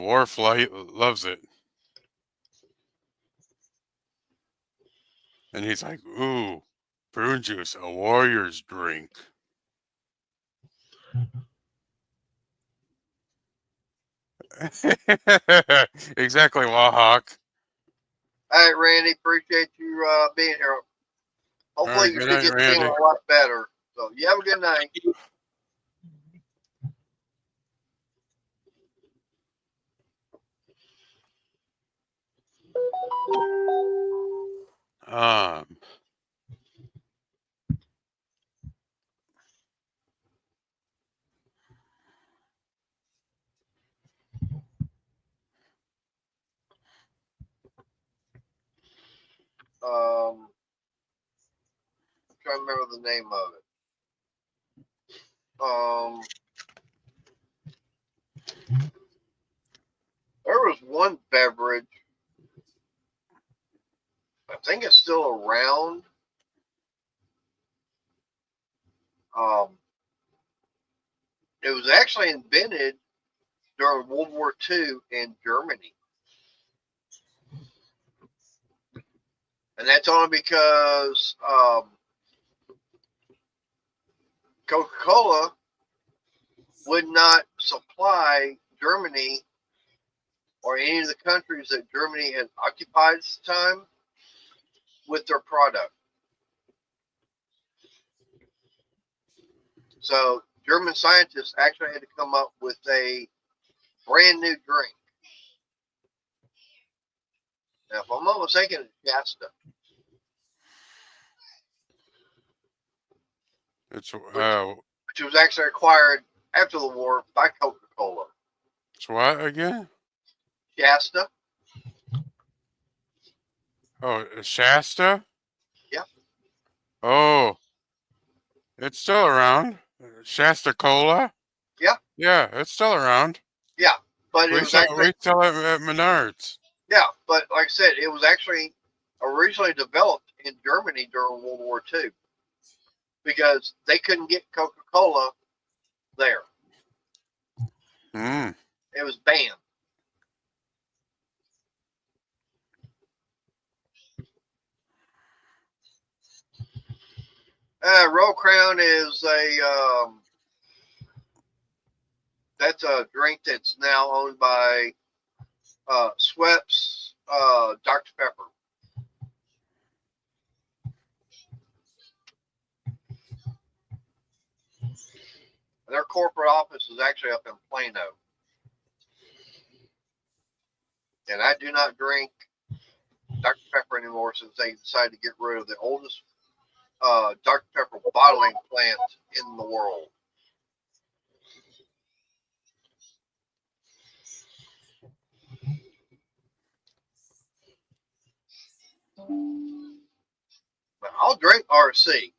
Worf loves it, and he's like, "Ooh, prune juice, a warrior's drink." Exactly, Wahawk. All right, Randy, appreciate you being here. Hopefully, Right, you good should night, get Randy. feeling a lot better. So, you have a good night. Um, I'm trying to remember the name of it. There was one beverage. I think it's still around. It was actually invented during World War II in Germany. And that's only because Coca-Cola would not supply Germany or any of the countries that Germany had occupied at the time with their product. So German scientists actually had to come up with a brand new drink. Now, if I'm not mistaken, it's Shasta. Which was actually acquired after the war by Coca-Cola. it's what again? Shasta. Oh, Shasta? Yeah. Oh, it's still around. Shasta Cola? Yeah. Yeah, it's still around. Yeah, but it We was sell actually, it at Menards. yeah, but like I said, it was actually originally developed in Germany during World War II because they couldn't get Coca-Cola there. Mm. It was banned. Royal Crown is that's a drink that's now owned by Schweppes, Dr. Pepper. Their corporate office is actually up in Plano. And I do not drink Dr. Pepper anymore since they decided to get rid of the oldest Dr. Pepper bottling plant in the world. But I'll drink RC,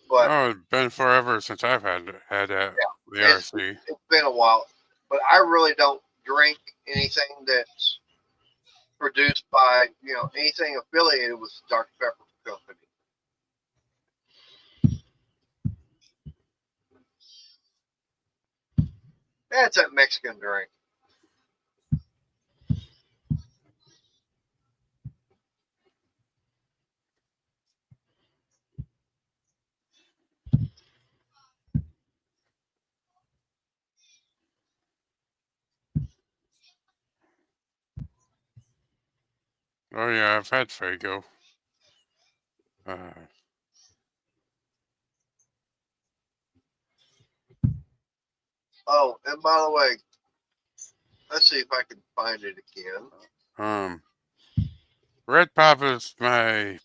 but Oh, it's been forever since I've had that the it's RC. been a while. But I really don't drink anything that's produced by, anything affiliated with the Dr. Pepper company. That's that Mexican drink. Oh yeah, I've had Fago. Oh, and by the way, let's see if I can find it again. Red Pop is my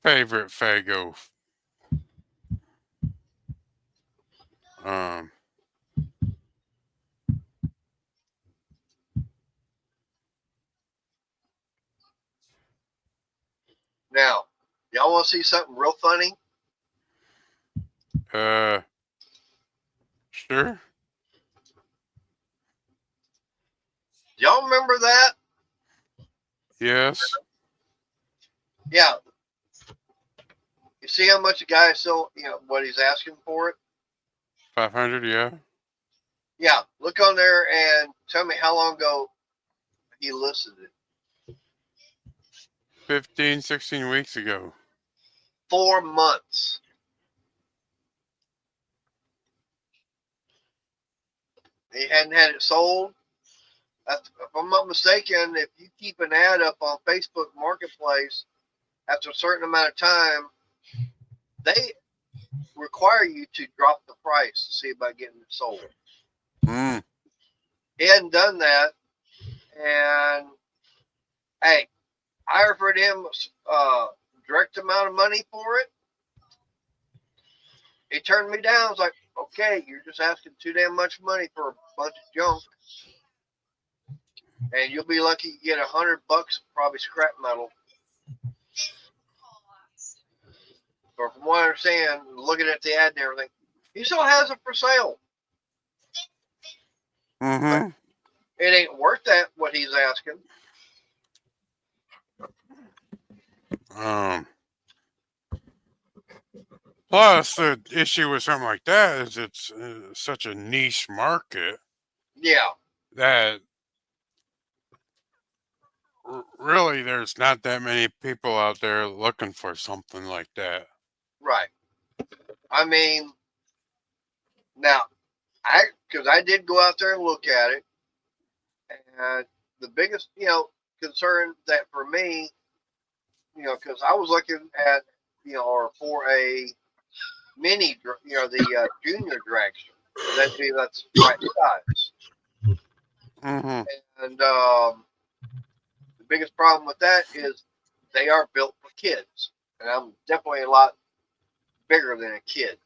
favorite Fago. Now, y'all want to see something real funny? Sure. Y'all remember that? Yes. Yeah. You see how much a guy still, what he's asking for it? 500, yeah. Yeah. Look on there and tell me how long ago he listed it. 15, 16 weeks ago. 4 months. He hadn't had it sold. If I'm not mistaken, if you keep an ad up on Facebook Marketplace, after a certain amount of time, they require you to drop the price to see about getting it sold. He hadn't done that, and hey, I offered him a direct amount of money for it. He turned me down. I was like, okay, you're just asking too damn much money for a bunch of junk. And you'll be lucky to get $100, probably scrap metal. But from what I understand, looking at the ad and everything, he still has it for sale. Mm-hmm. It ain't worth that, what he's asking. Plus, the issue with something like that is it's such a niche market. Yeah. That really there's not that many people out there looking for something like that. Right. I mean, now, because I did go out there and look at it, and the biggest, concern that for me, because I was looking at, or for a mini, the junior dragster. That's right size. Mm-hmm. And the biggest problem with that is they are built for kids, and I'm definitely a lot bigger than a kid,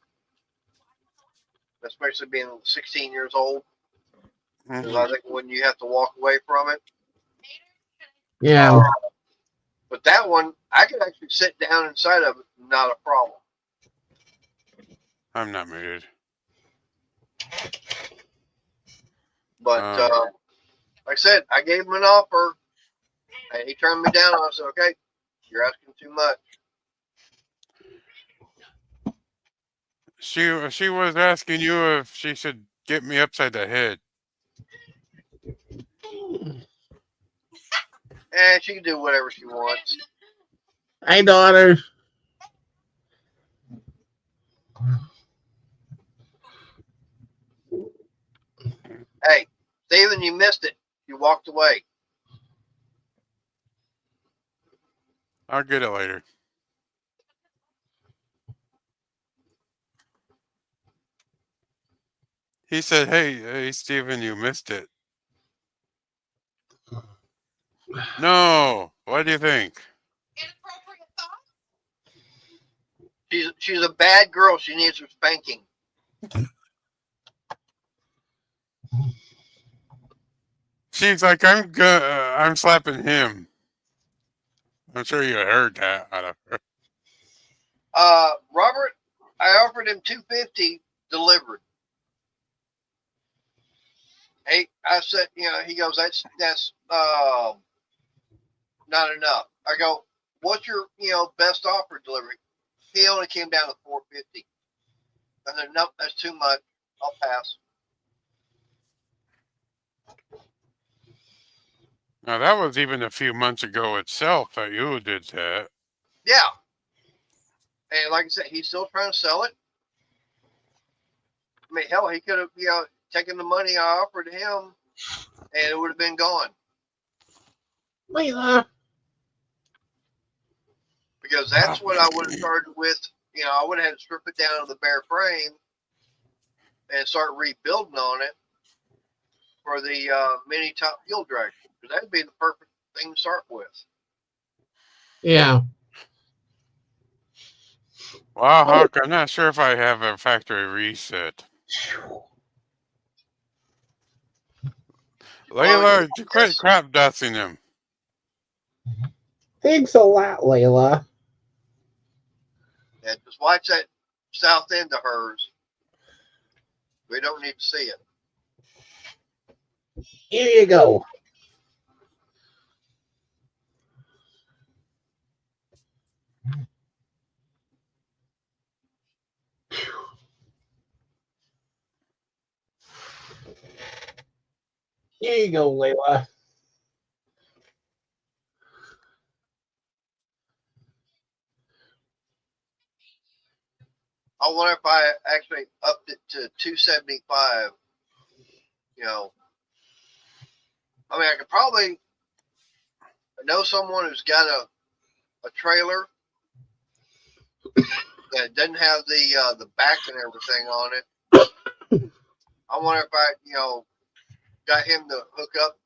especially being 16 years old. Because I think when you have to walk away from it. Yeah. But that one, I could actually sit down inside of it, not a problem. I'm not muted. But like I said, I gave him an offer, and he turned me down. I said, okay, you're asking too much. She was asking you if she should get me upside the head. And she can do whatever she wants. Hi, daughter. Hey, Steven, you missed it. You walked away. I'll get it later. He said, hey, Steven, you missed it. No. What do you think? She's a bad girl. She needs her spanking. She's like, I'm slapping him. I'm sure you heard that out of her. Robert, I offered him $250 delivered. Hey, I said, he goes, that's not enough. I go, what's your best offer delivery? He only came down to $450. I said, nope, that's too much. I'll pass. Now that was even a few months ago itself that you did that. Yeah. And like I said, he's still trying to sell it. I mean, hell, he could have, taken the money I offered him and it would have been gone. Layla. Because that's what I would have started with. I would have had to strip it down to the bare frame and start rebuilding on it for the mini top fuel dragger. Because that'd be the perfect thing to start with. Yeah. Wow, Huck, I'm not sure if I have a factory reset. Layla, quit crap dusting him. Thanks a lot, Layla. Yeah, just watch that south end of hers. We don't need to see it. Here you go. Here you go, Layla. I wonder if I actually upped it to $275. I mean, I could probably know someone who's got a trailer that doesn't have the back and everything on it. I wonder if I, got him to hook up,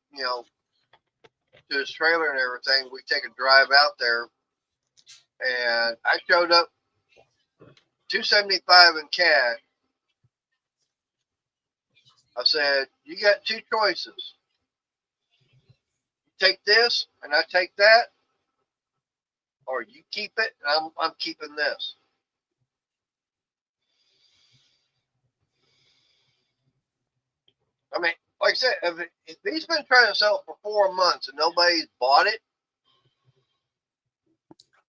to his trailer and everything. We take a drive out there, and I showed up $275 in cash. I said, "You got two choices. You take this, and I take that, or you keep it, and I'm keeping this." I mean, like I said, if he's been trying to sell it for 4 months and nobody's bought it,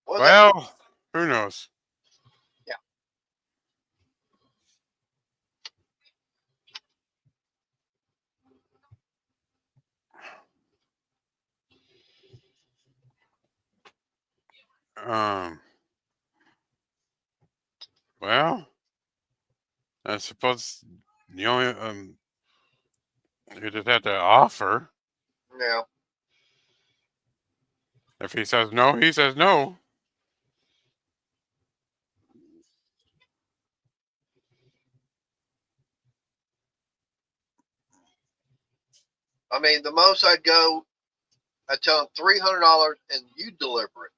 well, who knows? Yeah. Well, I suppose the only you just have to offer. Yeah. If he says no, he says no. I mean, the most I'd go, I tell him $300 and you deliver it.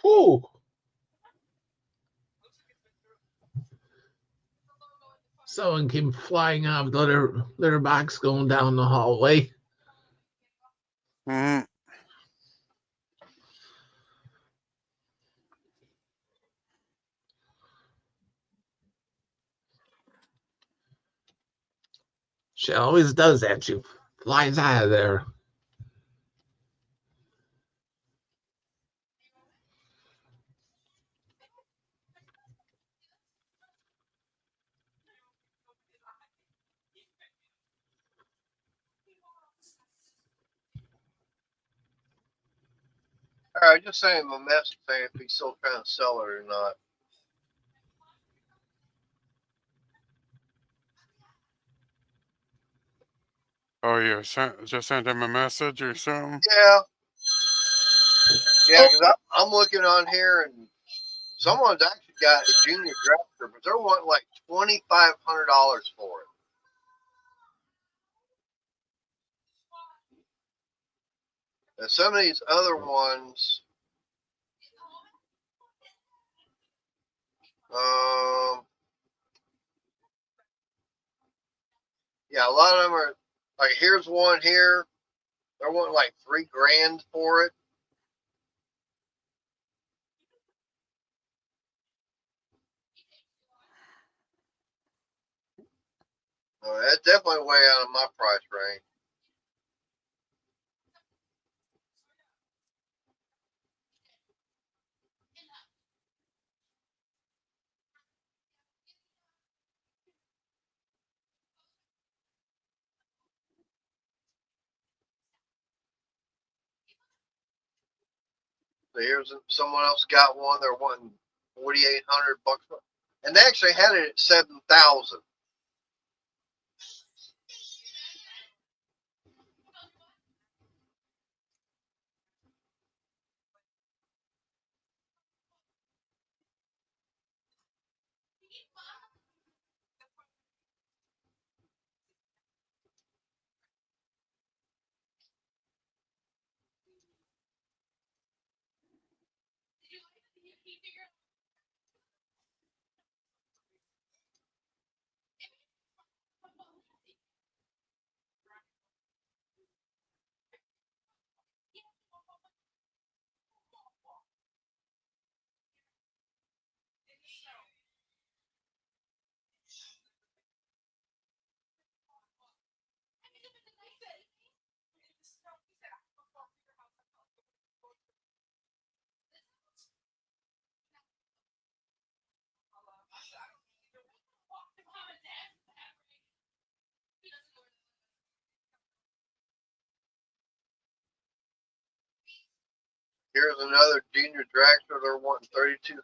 Whew. Someone came flying out of the litter box going down the hallway. Mm-hmm. She always does that. She flies out of there. All right, just send him a message saying if he's still trying to sell it or not. Oh, you just sent him a message or something? Yeah. Yeah, because I'm looking on here and someone's actually got a junior drafter, but they're wanting like $2,500 for it. And some of these other ones, yeah, a lot of them are like, here's one here. They're wanting like $3,000 for it. That's definitely way out of my price range. So here's someone else got one. They're wanting $4,800, and they actually had it at 7,000. Here's another junior dragster. They're wanting $3,200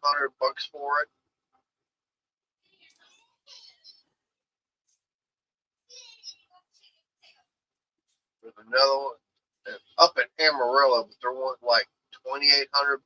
for it. There's another one up in Amarillo, but they're wanting like $2,800.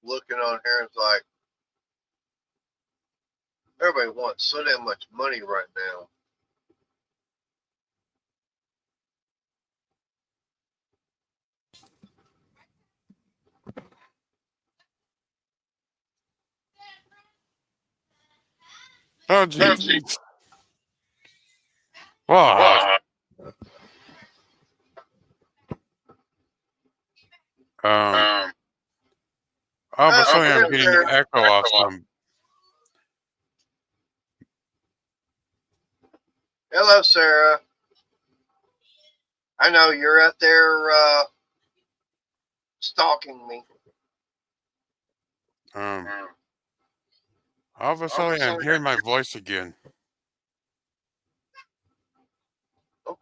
Looking on here, it's like everybody wants so damn much money right now. Oh, jeez. Wow. Oh, but sorry, I'm getting an echo off some. Hello, Sarah. I know you're out there stalking me. All of a sudden, I'm hearing my voice again. Oh,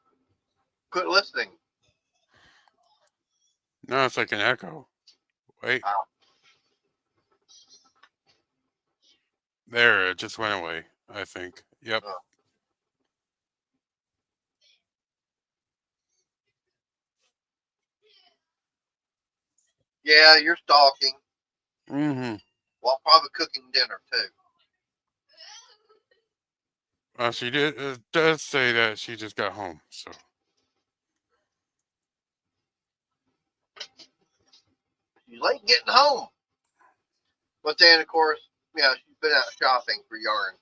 quit listening. No, it's like an echo. Wait. There, it just went away, I think. Yep. Oh. Yeah, you're stalking. Mm-hmm. While probably cooking dinner, too. She did. It does say that she just got home, so. she's late getting home. But then, of course, she's been out shopping for yarn.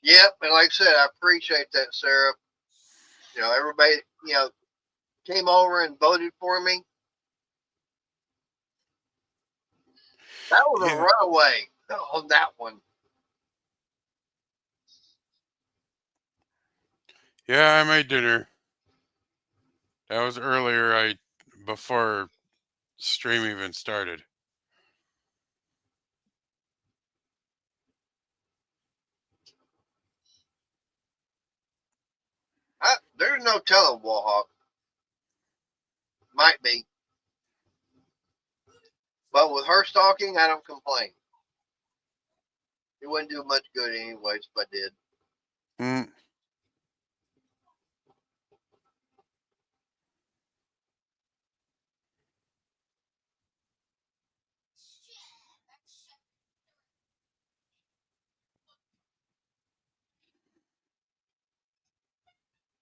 Yep, and like I said, I appreciate that, Sarah. Everybody, came over and voted for me. That was a runaway on that one. Yeah, I made dinner. That was earlier, before stream even started. There's no telling, Warhawk. Might be. But with her stalking, I don't complain. It wouldn't do much good anyways if I did. Mm.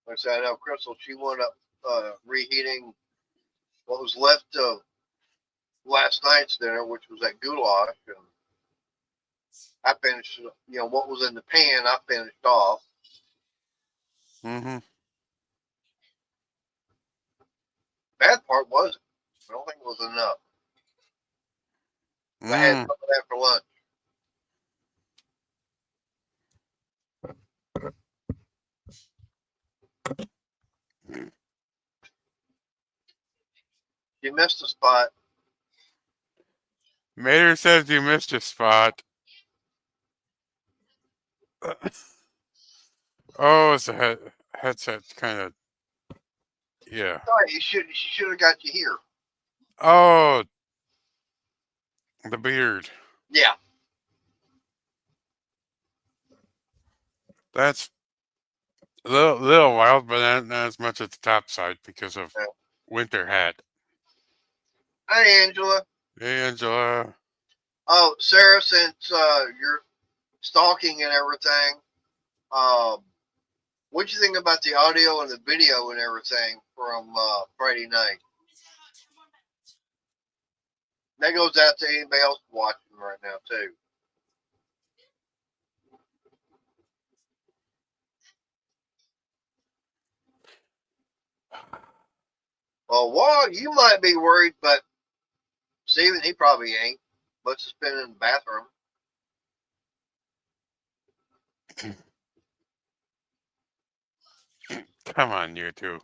Like I said, I know Crystal, she wound up reheating what was left of last night's dinner, which was that goulash, and I finished, what was in the pan, I finished off. Mm-hmm. Bad part wasn't. I don't think it was enough. I had some of that for lunch. You missed a spot. Mater says you missed a spot. Oh, it's a headset kind of. Yeah. Sorry, she should have got you here. Oh, the beard. Yeah. That's a little wild, but not as much at the top side because of winter hat. Hi, Angela. Hey, Angela. Oh, Sarah, since you're stalking and everything, what'd you think about the audio and the video and everything from Friday night? That goes out to anybody else watching right now, too. Well, you might be worried, but Steven, he probably ain't. Let's just spend in the bathroom. Come on, you two.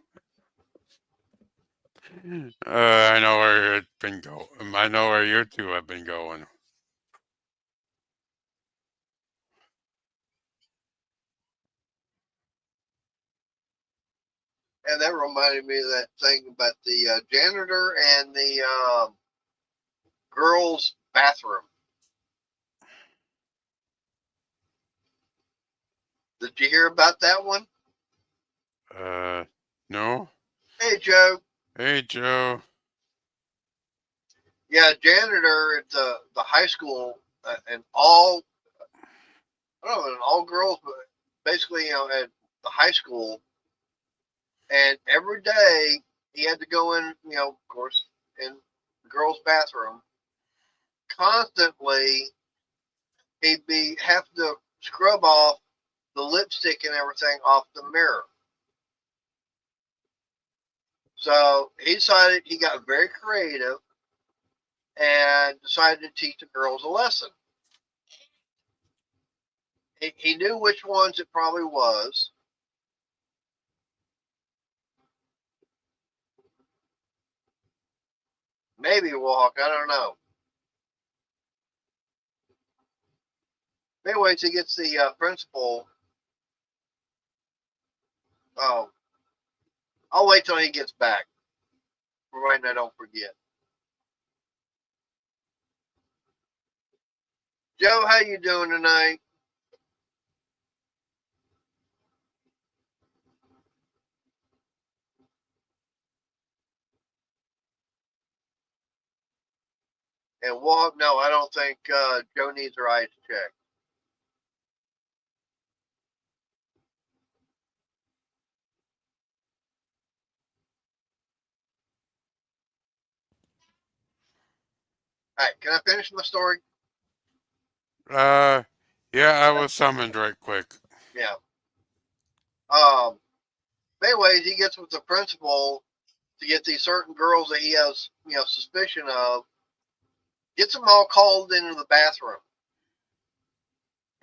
I know where it's been going. I know where you two have been going. And that reminded me of that thing about the janitor and the girls' bathroom. Did you hear about that one? No. Hey, Joe. Hey, Joe. Yeah, janitor at the high school, and all, I don't know, all girls, but basically, at the high school, and every day he had to go in, of course, in the girls' bathroom. Constantly, he'd be having to scrub off the lipstick and everything off the mirror. So he decided, he got very creative and decided to teach the girls a lesson. He knew which ones it probably was. Maybe walk, I don't know. Anyways, he gets the principal. Oh, I'll wait till he gets back. Right now, don't forget. Joe, how you doing tonight? And no, I don't think Joe needs her eyes checked. All right, can I finish my story? Yeah, I was summoned right quick. Yeah. Anyways, he gets with the principal to get these certain girls that he has, suspicion of. Gets them all called into the bathroom,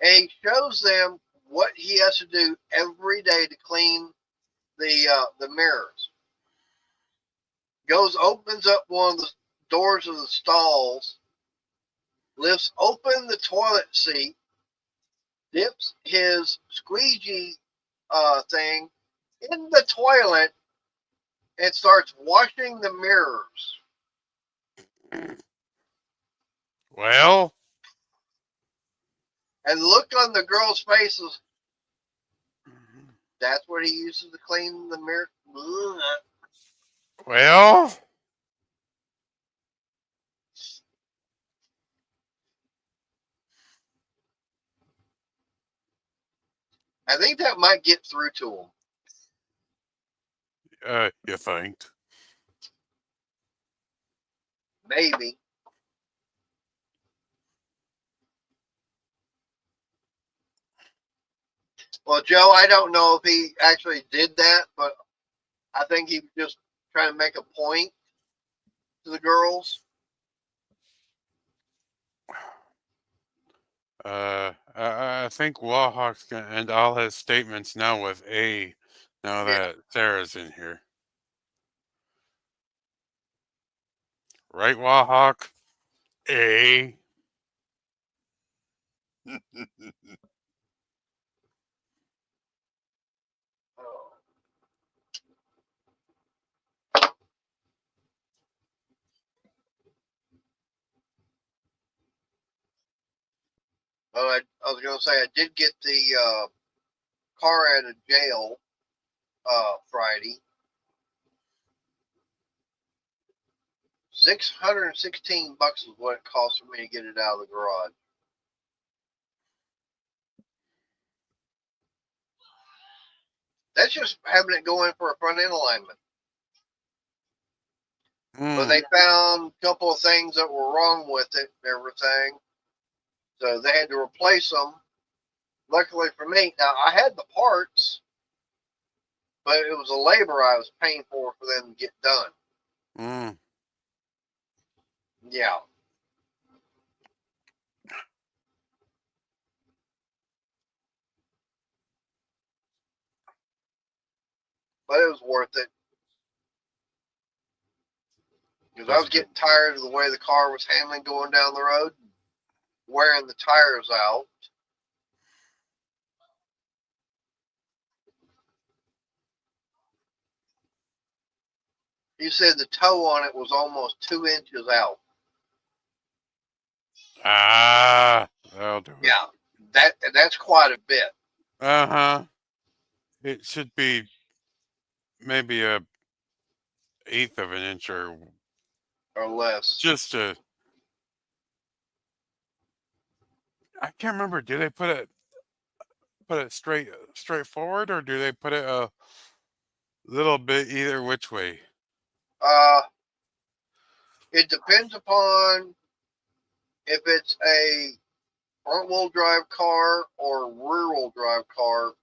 and he shows them what he has to do every day to clean the mirrors. Opens up one of the doors of the stalls, lifts open the toilet seat, dips his squeegee thing in the toilet, and starts washing the mirrors. Well, And the look on the girls' faces, that's what he uses to clean the mirror. well, I think that might get through to him. you think? Maybe. Well, Joe, I don't know if he actually did that, but I think he was just trying to make a point to the girls. I think Wahawk's gonna end all his statements now with A. Now that Sarah's in here, right, Wahawk? A. I was going to say I did get the car out of jail Friday. $616 is what it cost for me to get it out of the garage. That's just having it go in for a front end alignment. But they found a couple of things that were wrong with it and everything. So they had to replace them. Luckily for me, now I had the parts, but it was the labor I was paying for them to get done. Yeah. But it was worth it. Because I was getting tired of the way the car was handling going down the road, wearing the tires out. You said the toe on it was almost 2 inches out. That'll do it. Yeah, that's quite a bit. It should be maybe a eighth of an inch or less. Just I can't remember. Do they put it straight forward, or do they put it a little bit either which way? It depends upon if it's a front-wheel drive car or rear-wheel drive car,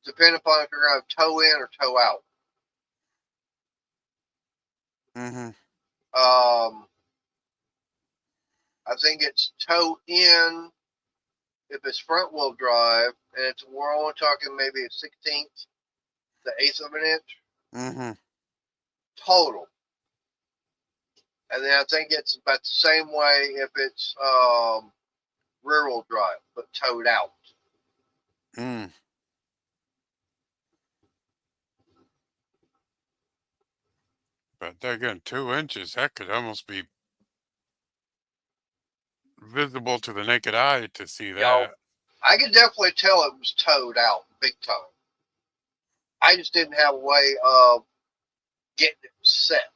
depending upon if you're going to toe in or toe out. I think it's toe in if it's front-wheel drive, and we're only talking maybe a 16th to eighth of an inch total. And then I think it's about the same way if it's rear-wheel drive, but towed out. But again, 2 inches, that could almost be visible to the naked eye to see that. I could definitely tell it was towed out, big time. I just didn't have a way of getting it set.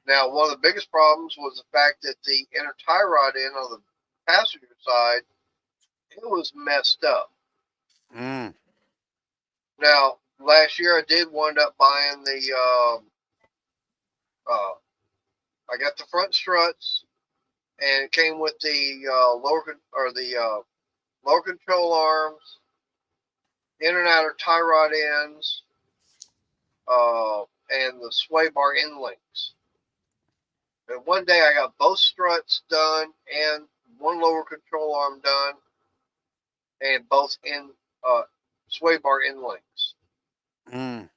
Now, one of the biggest problems was the fact that the inner tie rod end on the passenger side, it was messed up. Mm. Now, last year I did wind up buying the, I got the front struts, and it came with the lower control arms, inner and outer tie rod ends, and the sway bar end links. And one day I got both struts done and one lower control arm done, and both sway bar end links. Mm.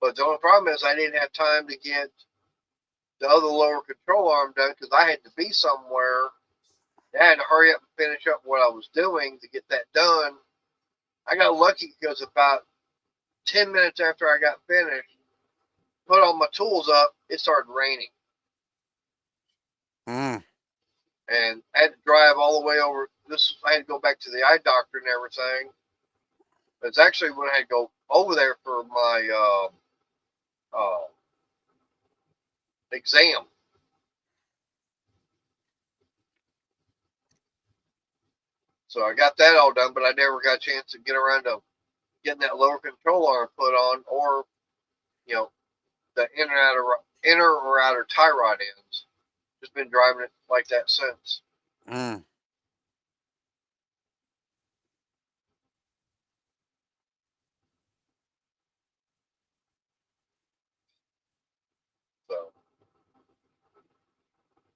But the only problem is I didn't have time to get the other lower control arm done because I had to be somewhere. I had to hurry up and finish up what I was doing to get that done. I got lucky because about 10 minutes after I got finished, put all my tools up, it started raining. Mm. And I had to drive all the way over. I had to go back to the eye doctor and everything. It's actually when I had to go over there for my exam. So I got that all done, but I never got a chance to get around to getting that lower control arm put on, or the inner or outer tie rod ends. Just been driving it like that since. Mm. So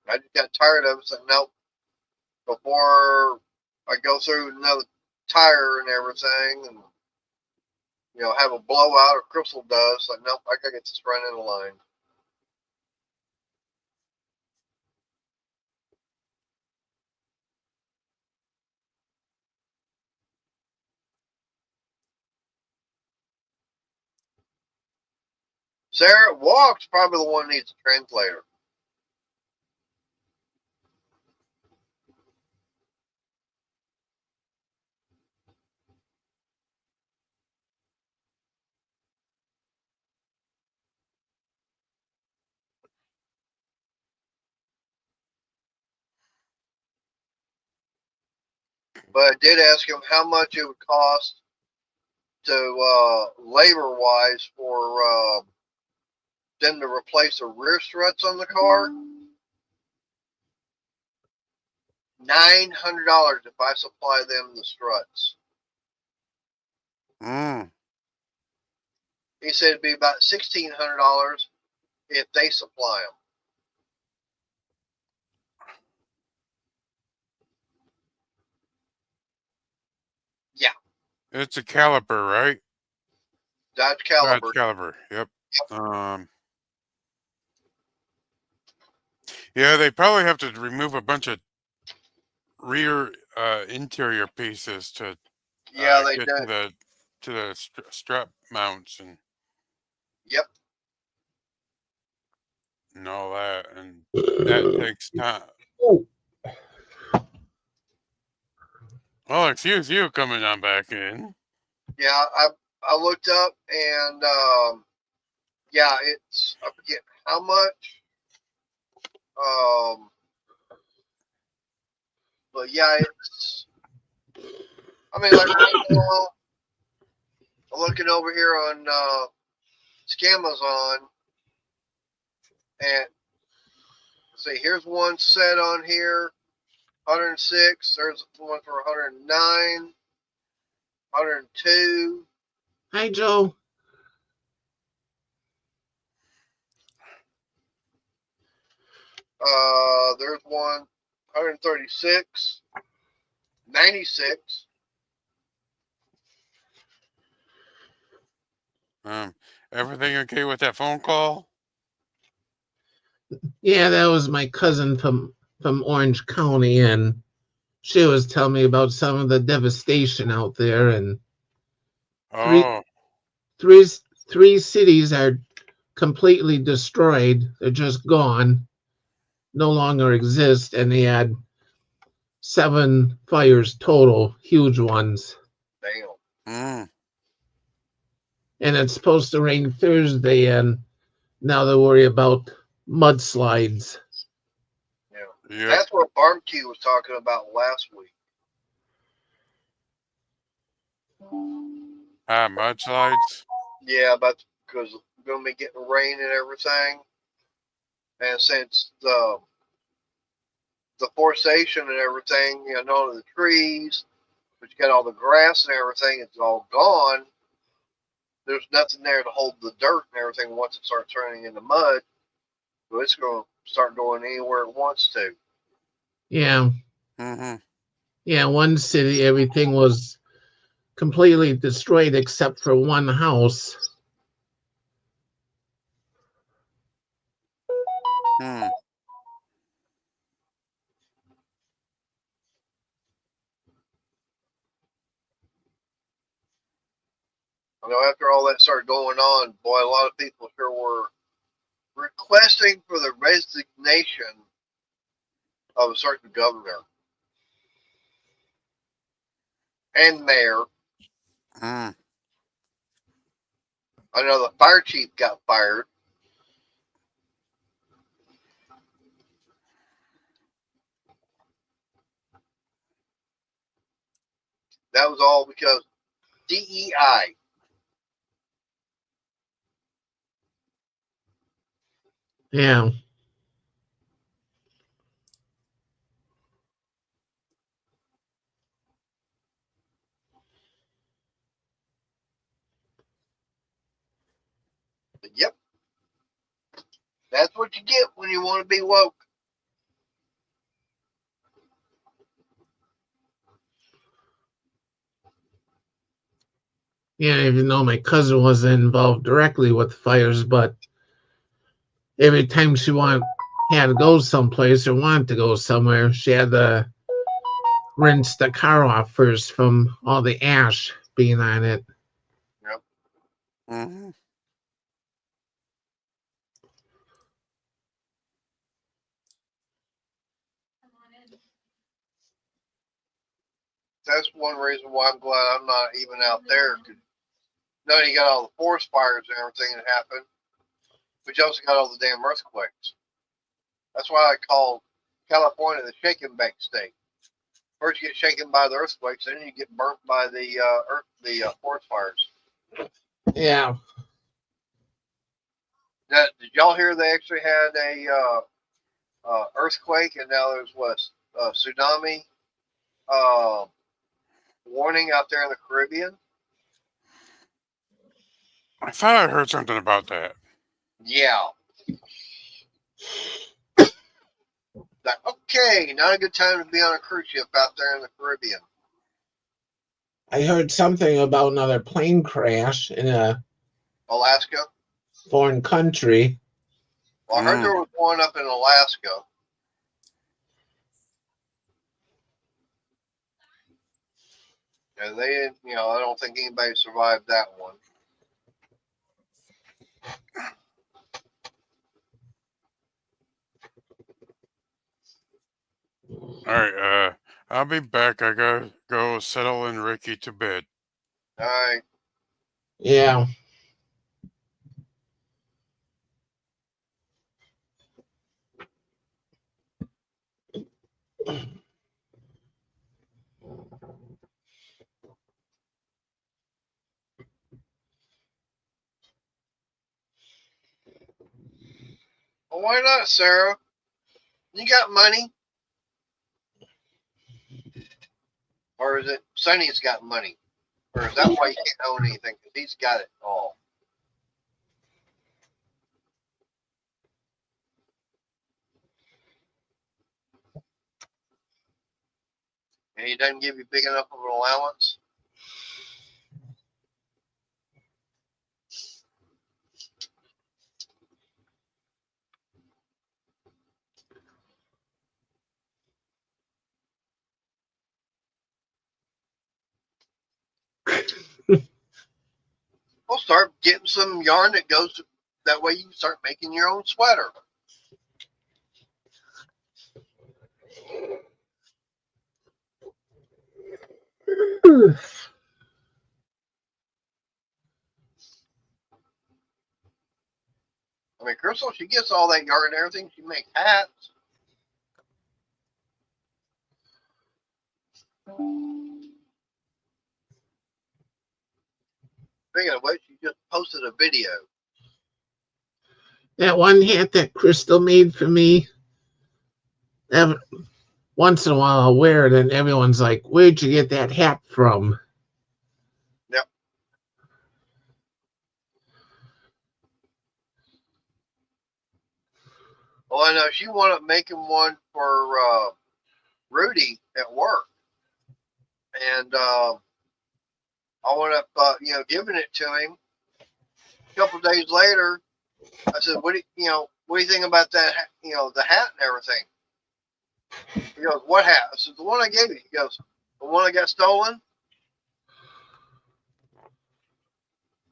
I just got tired of it. So nope. Before I go through another tire and everything, and have a blowout or crystal dust, like nope, I gotta get this run in the line. Sarah Walk's probably the one that needs a translator. But I did ask him how much it would cost to labor-wise for them to replace the rear struts on the car. $900 if I supply them the struts. Mm. He said it'd be about $1,600 if they supply them. Yeah. It's a caliper, right? Dodge Caliber. Dodge Caliber. Yep. Yeah, they probably have to remove a bunch of rear interior pieces to They get do. to the strap mounts and Yep. all that, and that takes time. Oh, Well, excuse you coming on back in. Yeah, I looked up and it's, I forget how much. But yeah, it's, I mean, like right now, I'm looking over here on Scamazon, and see, here's one set on here, 106. There's one for 109, 102. hi, Joe. There's one 136, 96. Everything okay with that phone call? Yeah, that was my cousin from Orange County, and she was telling me about some of the devastation out there, and Oh, three cities are completely destroyed. They're just gone, no longer exist, and they had 7 fires total, huge ones. Damn. And it's supposed to rain Thursday, and now they worry about mudslides. Yeah. Yep. That's what Barbecue was talking about last week. Mudslides. Yeah, about because it's going to be getting rain and everything, and since the forestation and everything, you know, none of the trees, but you got all the grass and everything, it's all gone. There's nothing there to hold the dirt and everything once it starts turning into mud. So it's going to start going anywhere it wants to. Yeah. Mm-hmm. Yeah, one city, everything was completely destroyed except for one house. Hmm. You know, after all that started going on, boy, a lot of people sure were requesting for the resignation of a certain governor and mayor. Mm. I know the fire chief got fired. That was all because DEI. Yeah. Yep. That's what you get when you want to be woke. Yeah, even though my cousin wasn't involved directly with the fires, but every time she had to go someplace or wanted to go somewhere, she had to rinse the car off first from all the ash being on it. Yep. Mm-hmm. That's one reason why I'm glad I'm not even out there. Cause now you got all the forest fires and everything that happened, but you also got all the damn earthquakes. That's why I call California the shake and bake state. First you get shaken by the earthquakes, then you get burnt by the forest fires. Yeah. Now, did y'all hear they actually had a earthquake, and now there's what tsunami uh, warning out there in the Caribbean? I thought I heard something about that. Yeah. Like, okay, not a good time to be on a cruise ship out there in the Caribbean. I heard something about another plane crash in a Alaska. foreign country. Well, I heard there was one up in Alaska. And they, you know, I don't think anybody survived that one. All right. I'll be back. I gotta go settle in Ricky to bed. All right. Yeah. Well, why not, Sarah? You got money? Or is it Sonny's got money? Or is that why he can't own anything? Because he's got it all. And he doesn't give you big enough of an allowance? Well, start getting some yarn that goes that way you can start making your own sweater. I mean, Crystal, she gets all that yarn and everything. She makes hats. Speaking of which, she just posted a video. That one hat that Crystal made for me, once in a while I'll wear it and everyone's like, where'd you get that hat from? Yep. Well, I know she wound up making one for Rudy at work. And I wound up, giving it to him. A couple of days later, I said, what do you think about that, the hat and everything? He goes, what hat? I said, the one I gave you. He goes, the one that got stolen?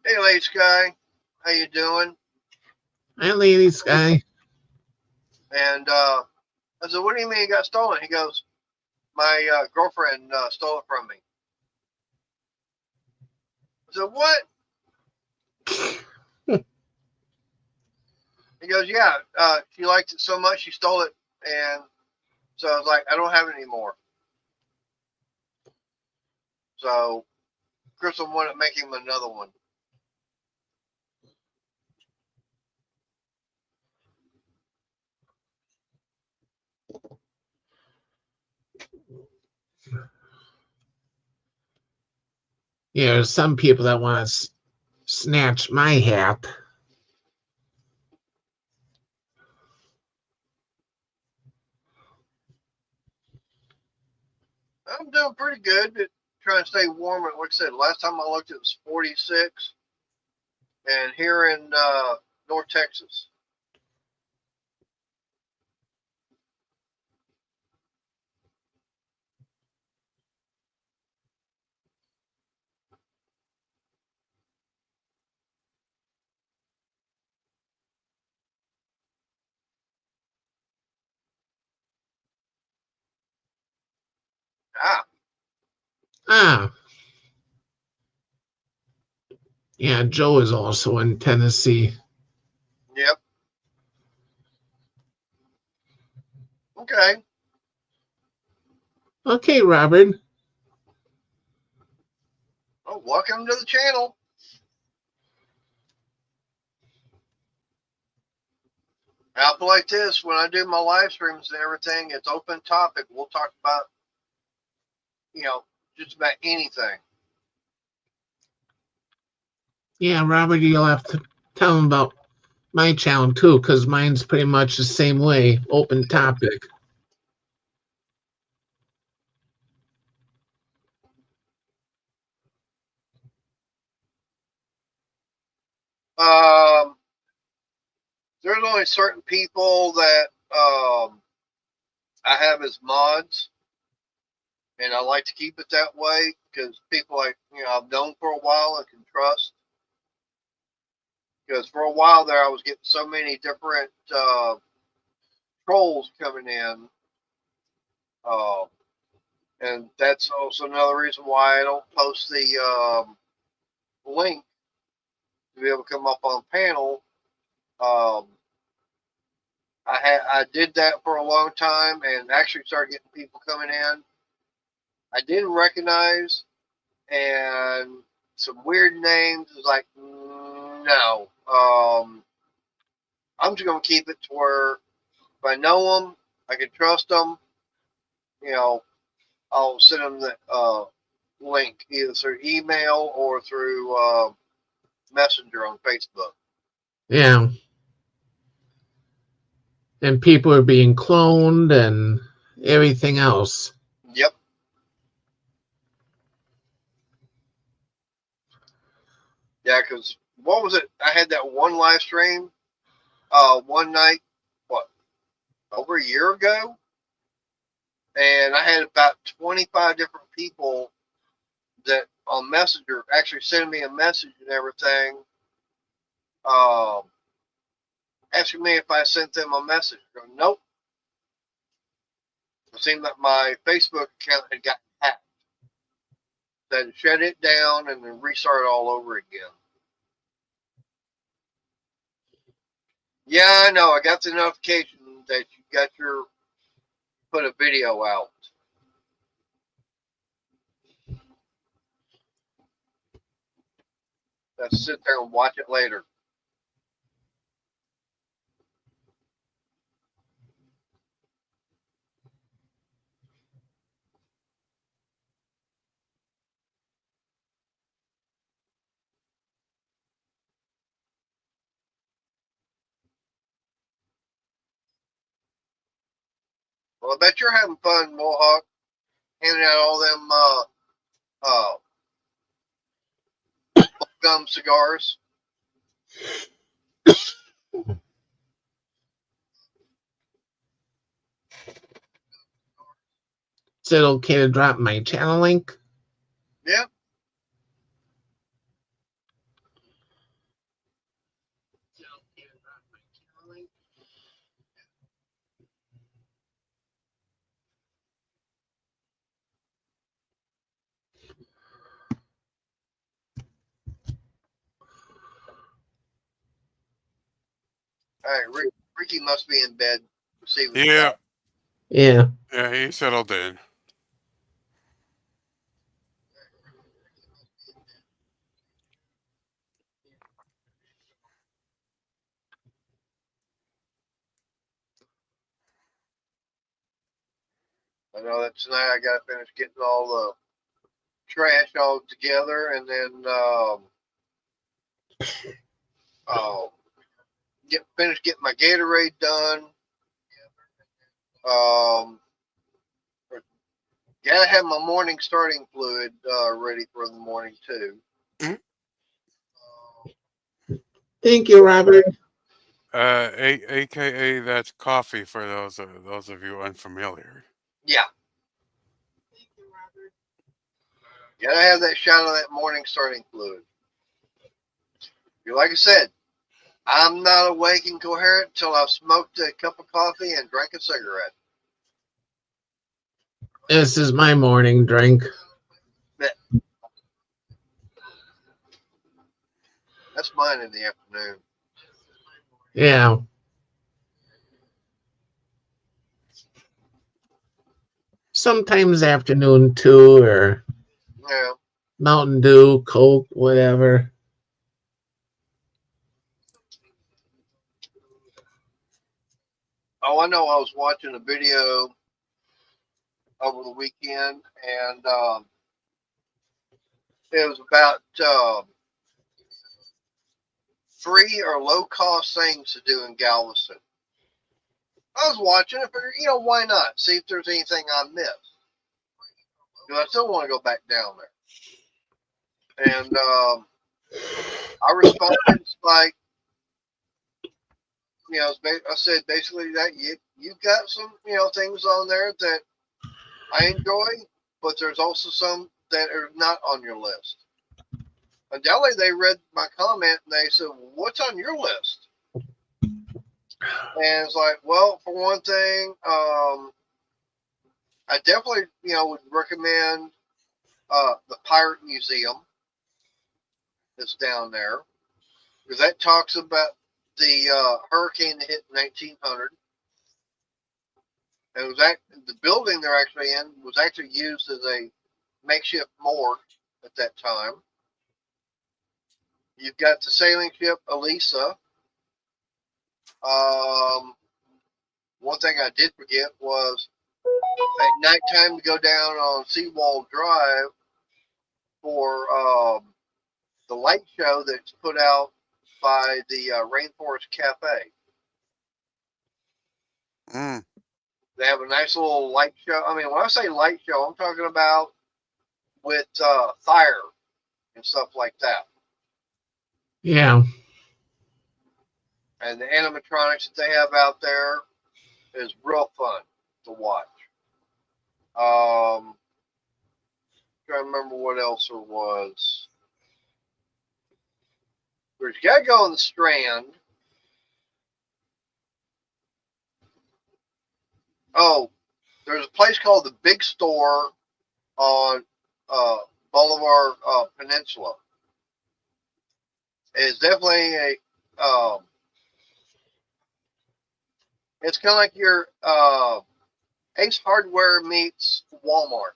Hey, Lady Sky, how you doing? Hi, Lady Sky. And I said, what do you mean it got stolen? He goes, my girlfriend stole it from me. I said, what? He goes, yeah, she liked it so much she stole it. And so I was like, I don't have it anymore. So Crystal wanted to make him another one. Yeah, there's some people that want to snatch my hat. I'm doing pretty good. Trying to stay warm. Like I said, last time I looked, it was 46. And here in North Texas. Ah. Yeah, Joe is also in Tennessee. Yep. Okay. Okay, Robert. Well, welcome to the channel. I'll like this when I do my live streams and everything. It's open topic. We'll talk about, just about anything. Yeah, Robert, you'll have to tell him about my channel too, because mine's pretty much the same way, open topic. There's only certain people that I have as mods, and I like to keep it that way because people I've known for a while and can trust. Because for a while there, I was getting so many different trolls coming in, and that's also another reason why I don't post the link to be able to come up on panel. I did that for a long time and actually started getting people coming in I didn't recognize, and some weird names. It's like, no. I'm just gonna keep it to where if I know them, I can trust them. I'll send them the link either through email or through Messenger on Facebook. Yeah. And people are being cloned and everything else. Yep. Yeah, because what was it? I had that one live stream one night, over a year ago? And I had about 25 different people that on Messenger actually sending me a message and everything, asking me if I sent them a message. I go, nope. It seemed that my Facebook account had gotten hacked. Then shut it down and then restart all over again. Yeah, I know. I got the notification that you got your put a video out. Let's sit there and watch it later. Well, I bet you're having fun, Mohawk, handing out all them gum cigars. Is it okay to drop my channel link? Yeah. All right, Ricky must be in bed receiving. Yeah, Yeah. yeah, he settled in. I know that tonight I got to finish getting all the trash all together, and then finish getting my Gatorade done. Gotta have my morning starting fluid ready for the morning too. Thank you, Robert. AKA that's coffee for those of you unfamiliar. Yeah. Gotta have that shot of that morning starting fluid. Like I said, I'm not awake and coherent until I've smoked a cup of coffee and drank a cigarette. This is my morning drink. That's mine in the afternoon. Yeah. Sometimes afternoon too, or Yeah. Mountain Dew, Coke, whatever. Oh, I know. I was watching a video over the weekend, and it was about free or low cost things to do in Galveston. I was watching it, figured, why not? See if there's anything I missed. Because I still want to go back down there. And I responded like, I said basically that you've got some, things on there that I enjoy, but there's also some that are not on your list. Undoubtedly, they read my comment and they said, "What's on your list?" And it's like, well, for one thing, I definitely, would recommend the Pirate Museum that's down there, because that talks about the hurricane that hit in 1900. It was the building they're actually in was actually used as a makeshift morgue at that time. You've got the sailing ship Elisa. One thing I did forget was at nighttime to go down on Seawall Drive for the light show that's put out by the Rainforest Cafe. Mm. They have a nice little light show. I mean, when I say light show, I'm talking about with fire and stuff like that. Yeah. And the animatronics that they have out there is real fun to watch. Trying to remember what else there was. There's got to go on the Strand. Oh, there's a place called the Big Store on Boulevard Peninsula. It's definitely It's kind of like your Ace Hardware meets Walmart.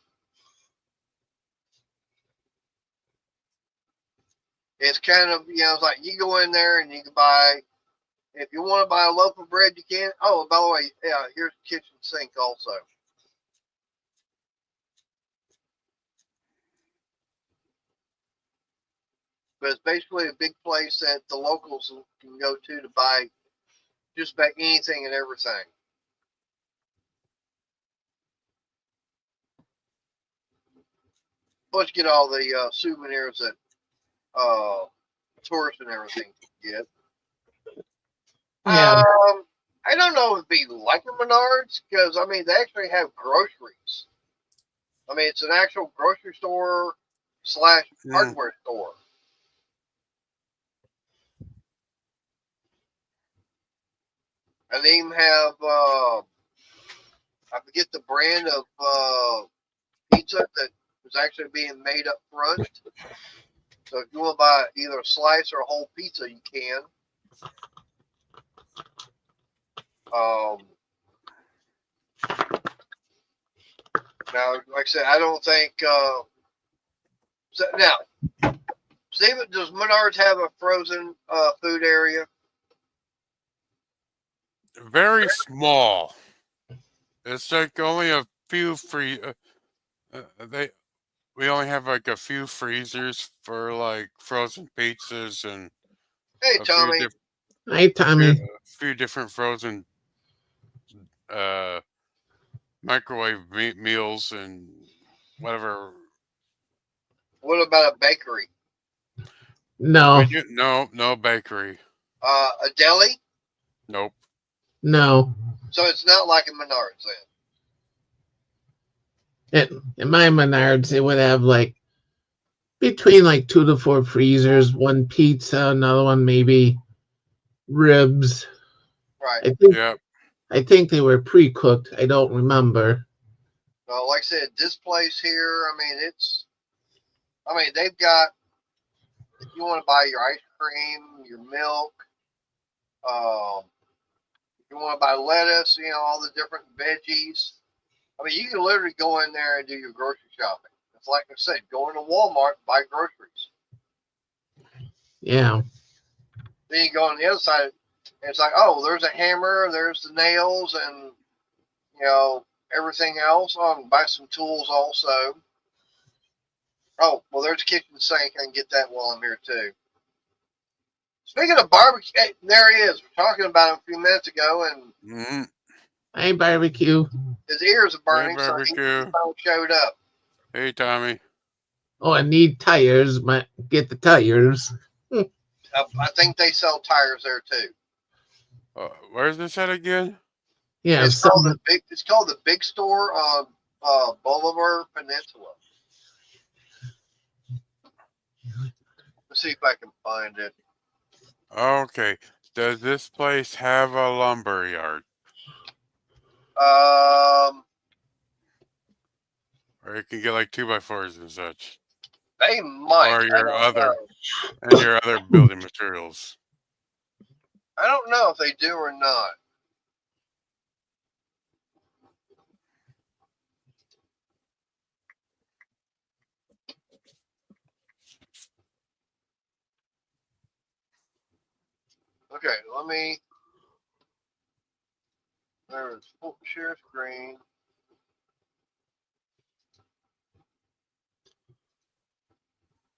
It's kind of, it's like you go in there and you can buy, if you want to buy a loaf of bread, you can. Oh, by the way, yeah, here's the kitchen sink also. But it's basically a big place that the locals can go to buy just about anything and everything. Plus, get all the souvenirs that tourists and everything get. Yeah. I don't know if it'd be like a Menards because I mean they actually have groceries. I mean it's an actual grocery store / hardware store. And they even have I forget the brand of pizza that is actually being made up front. So if you want to buy either a slice or a whole pizza, you can. Now, like I said, I don't think. Now, Steven, does Menards have a frozen food area? Very small. It's like only a few free. We only have like a few freezers for like frozen pizzas and Hey, Tommy. Hi, Tommy. A few different frozen microwave meals and whatever. What about a bakery? No. No bakery. A deli? Nope. No. So it's not like a Menards then. In my Menards, they would have like between like 2 to 4 freezers, one pizza, another one maybe ribs. Right. I think they were pre-cooked. I don't remember. Well, like I said, this place here, they've got, if you want to buy your ice cream, your milk, if you want to buy lettuce, all the different veggies. I mean, you can literally go in there and do your grocery shopping. It's like I said, going to Walmart and buy groceries. Yeah. Then you go on the other side, and it's like, oh, there's a hammer, there's the nails, and, everything else. Oh, I can buy some tools also. Oh, well, there's a kitchen sink. I can get that while I'm here, too. Speaking of barbecue, hey, there he is. We're talking about him a few minutes ago, and Hey, barbecue. His ears are burning, hey, so he finally showed up. Hey, Tommy. Oh, I need tires. Get the tires. I think they sell tires there, too. Where's this at again? Yeah, it's called the Big Store on Bolivar Peninsula. Let's see if I can find it. Okay. Does this place have a lumber yard? Or you can get like 2x4s and such. They might. Or your other building materials. I don't know if they do or not. Okay, there's share screen.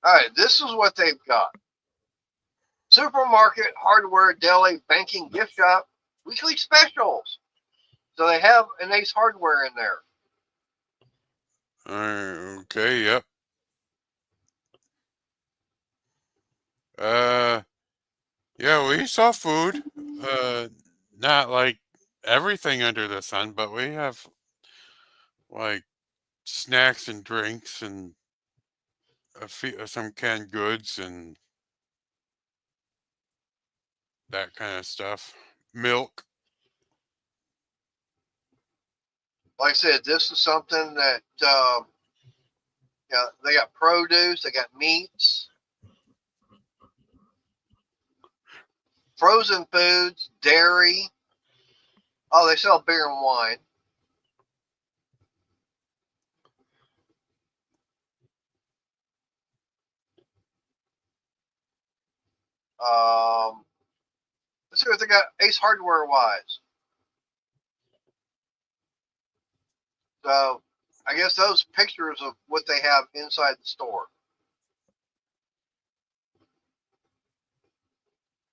All right, this is what they've got. Supermarket, hardware, deli, banking, gift shop, weekly specials. So they have an Ace Hardware in there. Okay, yep. Yeah, we saw food. Not like everything under the sun, but we have like snacks and drinks and some canned goods and that kind of stuff. Milk. Like I said, this is something that they got produce, they got meats, frozen foods, dairy, Oh, they sell beer and wine. Let's see what they got Ace Hardware wise. So I guess those pictures of what they have inside the store.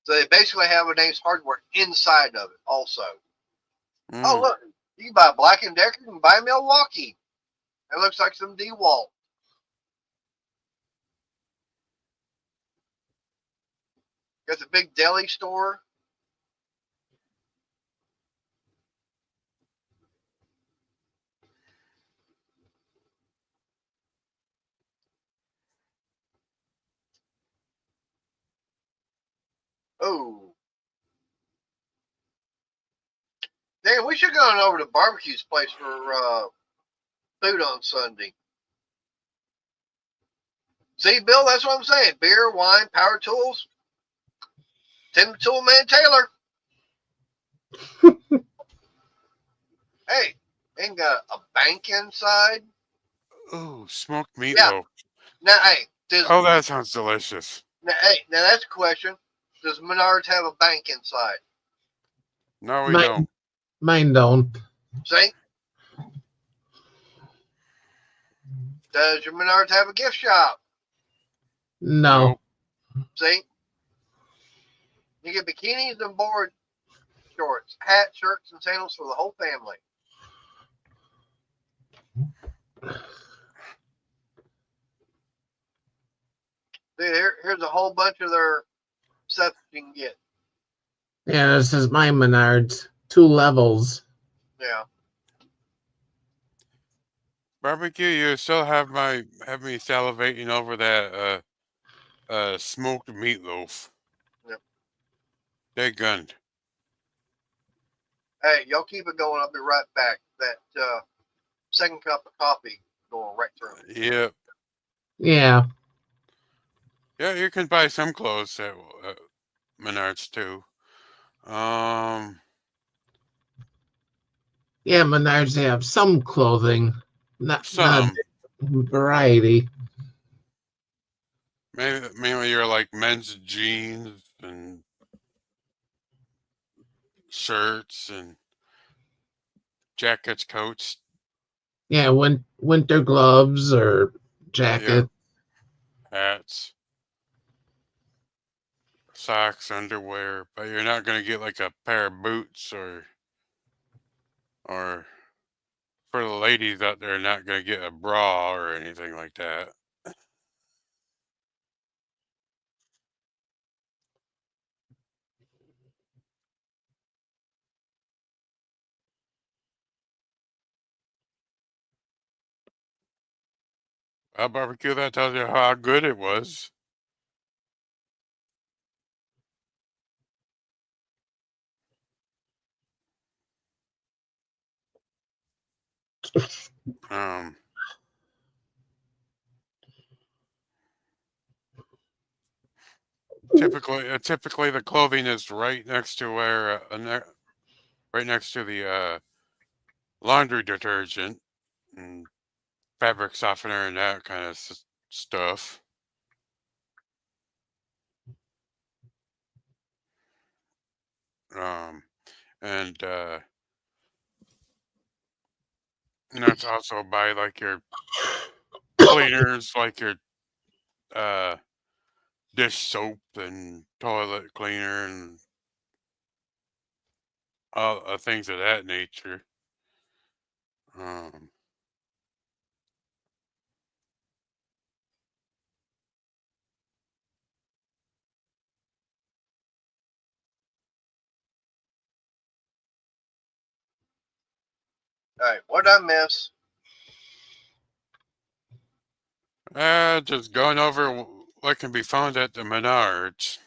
So they basically have an Ace Hardware inside of it also. Oh, look, you can buy Black & Decker, you can buy Milwaukee. It looks like some DeWalt. Got the big deli store. Oh. Damn, we should go on over to Barbecue's place for food on Sunday. See, Bill, that's what I'm saying. Beer, wine, power tools. Tim the Tool Man Taylor. Hey, ain't got a bank inside. Ooh, smoked meatloaf. Yeah. Now, hey, Oh, that sounds delicious. Now that's a question. Does Menards have a bank inside? No, we don't. Mine don't. See? Does your Menards have a gift shop? No. Nope. See? You get bikinis and board shorts, hats, shirts, and sandals for the whole family. See, here's a whole bunch of their stuff you can get. Yeah, this is my Menards. 2 levels. Yeah. Barbecue, you still have me salivating over that smoked meatloaf. Yep. They gunned. Hey, y'all keep it going. I'll be right back. That second cup of coffee going right through. Yep. Yeah. Yeah, you can buy some clothes at Menards too. Yeah, Menards have some clothing. Not Some. variety. Mainly you're like men's jeans and shirts and jackets, coats. Yeah, winter gloves or jacket. Hats, socks, underwear, but you're not gonna get like a pair of boots or for the ladies out there, not gonna get a bra or anything like that. A barbecue, that tells you how good it was. Typically the clothing is right next to where right next to the laundry detergent and fabric softener and that kind of stuff. And that's also by like your cleaners, like your dish soap and toilet cleaner and all things of that nature. All right, what did I miss? Just going over what can be found at the Menards.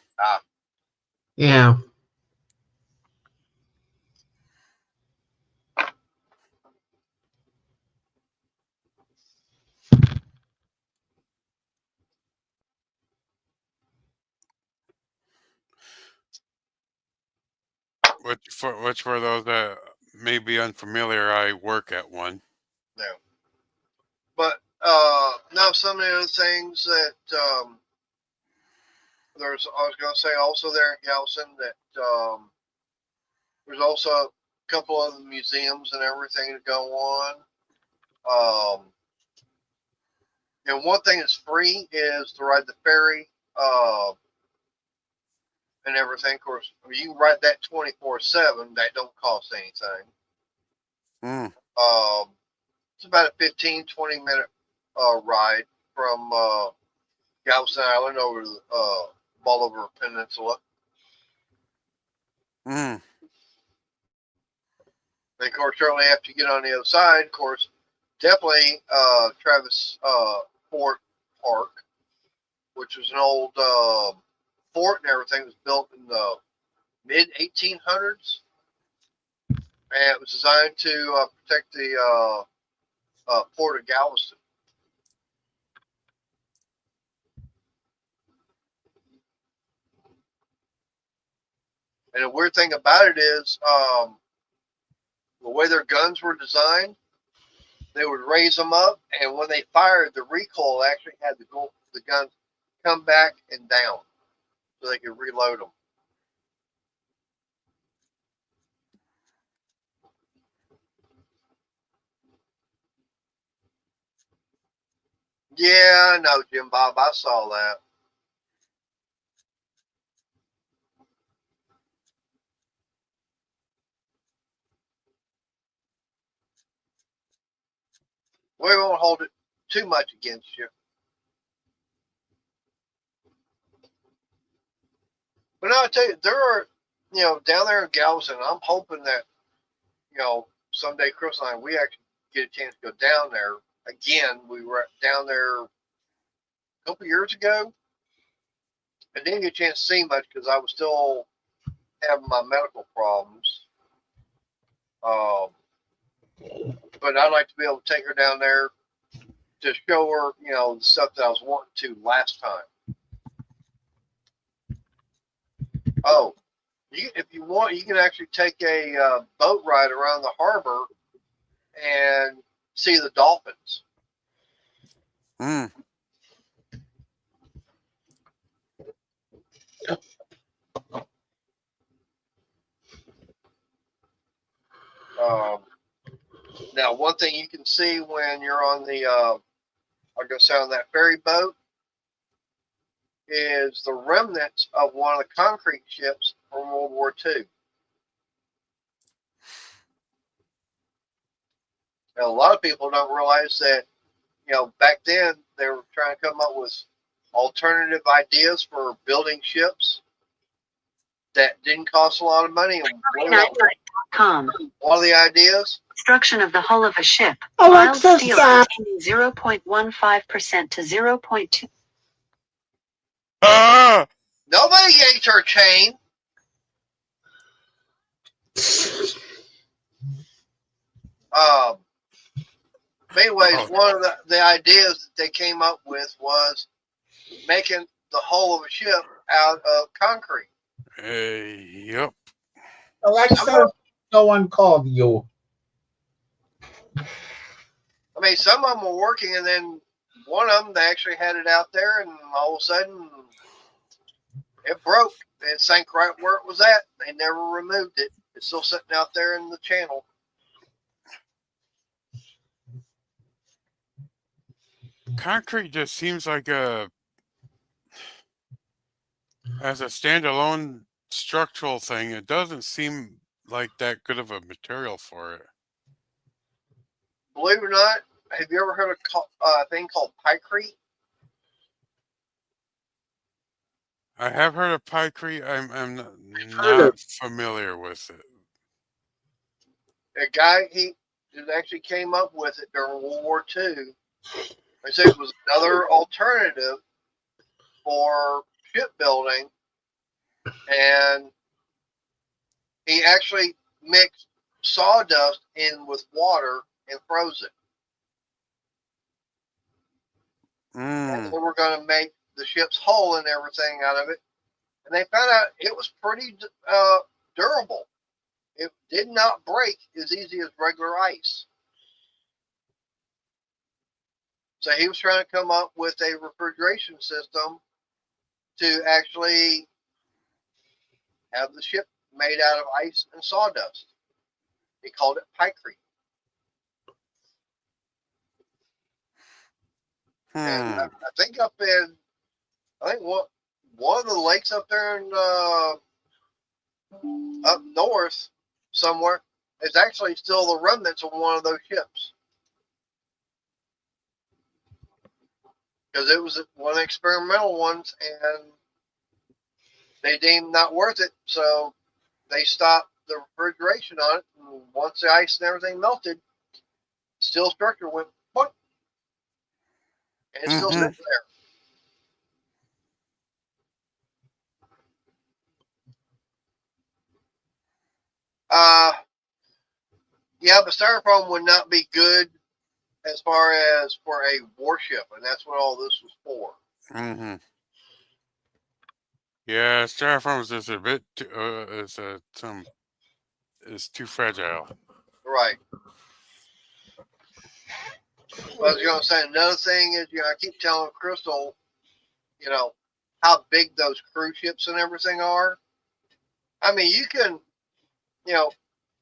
Yeah. Which for those may be unfamiliar, I work at one. No. But now some of the other things that I was going to say also there in Galveston that there's also a couple of museums and everything to go on. And one thing that's free is to ride the ferry and everything. Of course, you can ride that 24/7. That don't cost anything. Mm. It's about a 15-20 minute ride from Galveston Island over to the Bolivar Peninsula. Mm. And of course, shortly after you get on the other side, of course, definitely Travis Fort Park, which was an old fort and everything. It was built in the mid 1800s, and it was designed to protect the port of Galveston. And the weird thing about it is the way their guns were designed, they would raise them up, and when they fired, the recoil actually had the guns come back and down so they could reload them. Yeah, I know, Jim Bob. I saw that. We won't hold it too much against you. But no, I tell you, there are, down there in Galveston, I'm hoping that, someday Chris and I, we actually get a chance to go down there. Again, we were down there a couple years ago. I didn't get a chance to see much because I was still having my medical problems. But I'd like to be able to take her down there to show her, the stuff that I was wanting to last time. Oh, if you want, you can actually take a boat ride around the harbor and see the dolphins. Mm. Now, one thing you can see when you're on the, I guess, on that ferry boat is the remnants of one of the concrete ships from World War II. Now, a lot of people don't realize that, back then they were trying to come up with alternative ideas for building ships that didn't cost a lot of money. And one of the ideas? Construction of the hull of a ship. Alexa, Mild steel stop. containing 0.15% to 0.2. Ah! Nobody yanked her chain. Anyways, one of the ideas that they came up with was making the hull of a ship out of concrete. Yep. Alexa, no one called you. I mean, some of them were working, and then one of them, they actually had it out there, and all of a sudden, it broke. It sank right where it was at. They never removed it. It's still sitting out there in the channel. Concrete just seems like as a standalone structural thing, it doesn't seem like that good of a material for it. Believe it or not, have you ever heard of a thing called Pykrete? I have heard of Pykrete. I'm not familiar with it. A guy, he actually came up with it during World War II. They said it was another alternative for shipbuilding, and he actually mixed sawdust in with water and froze it. And they were going to make the ship's hull and everything out of it, and they found out it was pretty durable. it did not break as easy as regular ice. So he was trying to come up with a refrigeration system to actually have the ship made out of ice and sawdust. He called it Pykrete. And I think up in, I think one of the lakes up there in up north somewhere is actually still the remnants of one of those ships. Because it was one of the experimental ones, and they deemed not worth it, so they stopped the refrigeration on it. And once the ice and everything melted, steel structure went boink, and it's still sitting there. Yeah, but styrofoam would not be good as far as for a warship, and that's what all this was for. Yeah, styrofoam is just a bit too, is too fragile. Right. Well, I was going to say another thing is, I keep telling Crystal, how big those cruise ships and everything are. I mean, you can,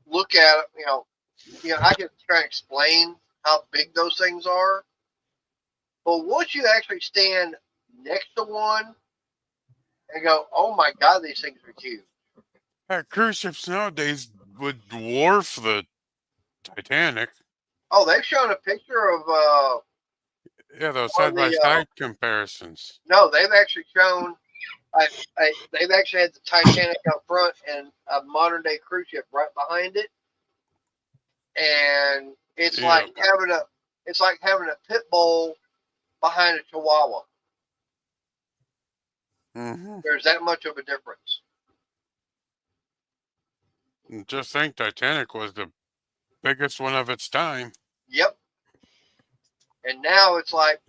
look at it, I can try and explain how big those things are. But once you actually stand next to one and go, oh my God, these things are huge. Cruise ships nowadays would dwarf the Titanic. Oh, they've shown a picture of those side-by-side comparisons. No, they've actually shown. They've actually had the Titanic up front and a modern day cruise ship right behind it, and it's like having a pit bull behind a Chihuahua. There's that much of a difference. Just think, Titanic was the biggest one of its time. Yep. And now it's like,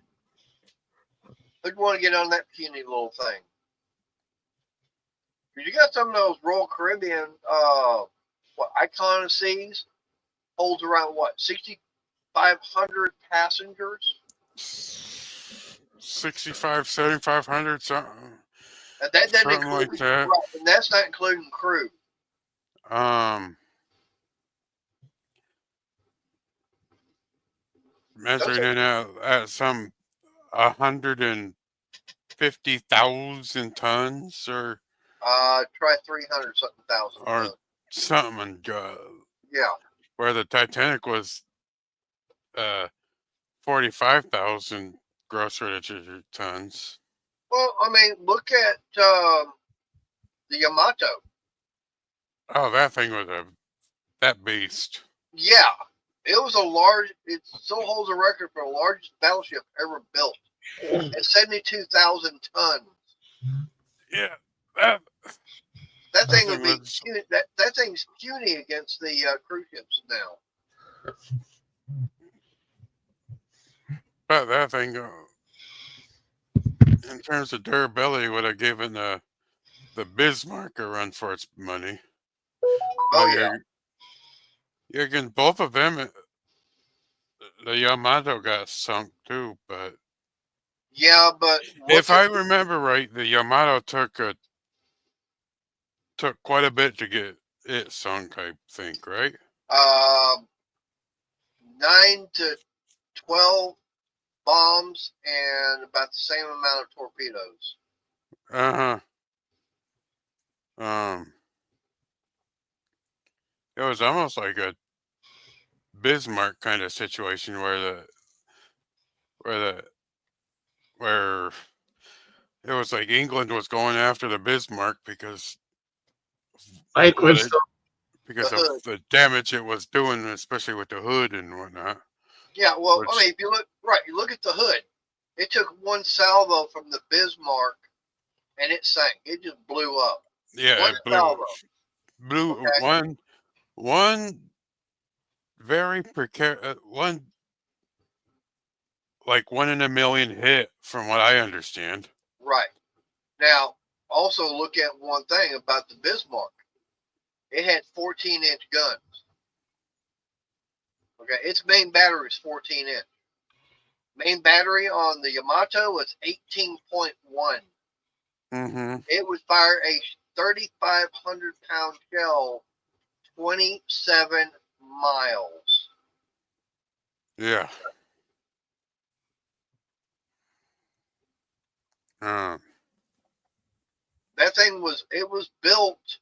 who'd want to get on that puny little thing? You got some of those Royal Caribbean, Icon of Seas, holds around 6,500 passengers. 6,500, 7,500, something. And that doesn't something include, like that. Right, and that's not including crew. Measuring it out at some 150,000 tons, or try 300 something thousand, or something. Yeah. Where the Titanic was 45,000 gross registered tons. Well, I mean, look at the Yamato. Oh, that thing was that beast. Yeah, it was it still holds a record for the largest battleship ever built at 72,000 tons. Yeah, that thing would be that thing's puny against the cruise ships now. But that thing, in terms of durability, would have given the Bismarck a run for its money. Oh, yeah. You're getting both of them. The Yamato got sunk too, but yeah, but if I remember right, the Yamato took quite a bit to get it sunk, I think, right? 9 to 12 bombs and about the same amount of torpedoes. It was almost like a Bismarck kind of situation where it was like England was going after the Bismarck because of the damage it was doing, especially with the hood and whatnot. Yeah, well, I mean, if you look at the hood. It took one salvo from the Bismarck, and it sank. It just blew up. Yeah, one it blew. Okay. One very precarious one in a million hit, from what I understand. Right. Now, also look at one thing about the Bismarck. It had 14-inch guns. Okay, its main battery is 14-inch. Main battery on the Yamato was 18.1. Mm-hmm. It would fire a 3,500-pound shell 27 miles. Yeah. Um. That thing was built,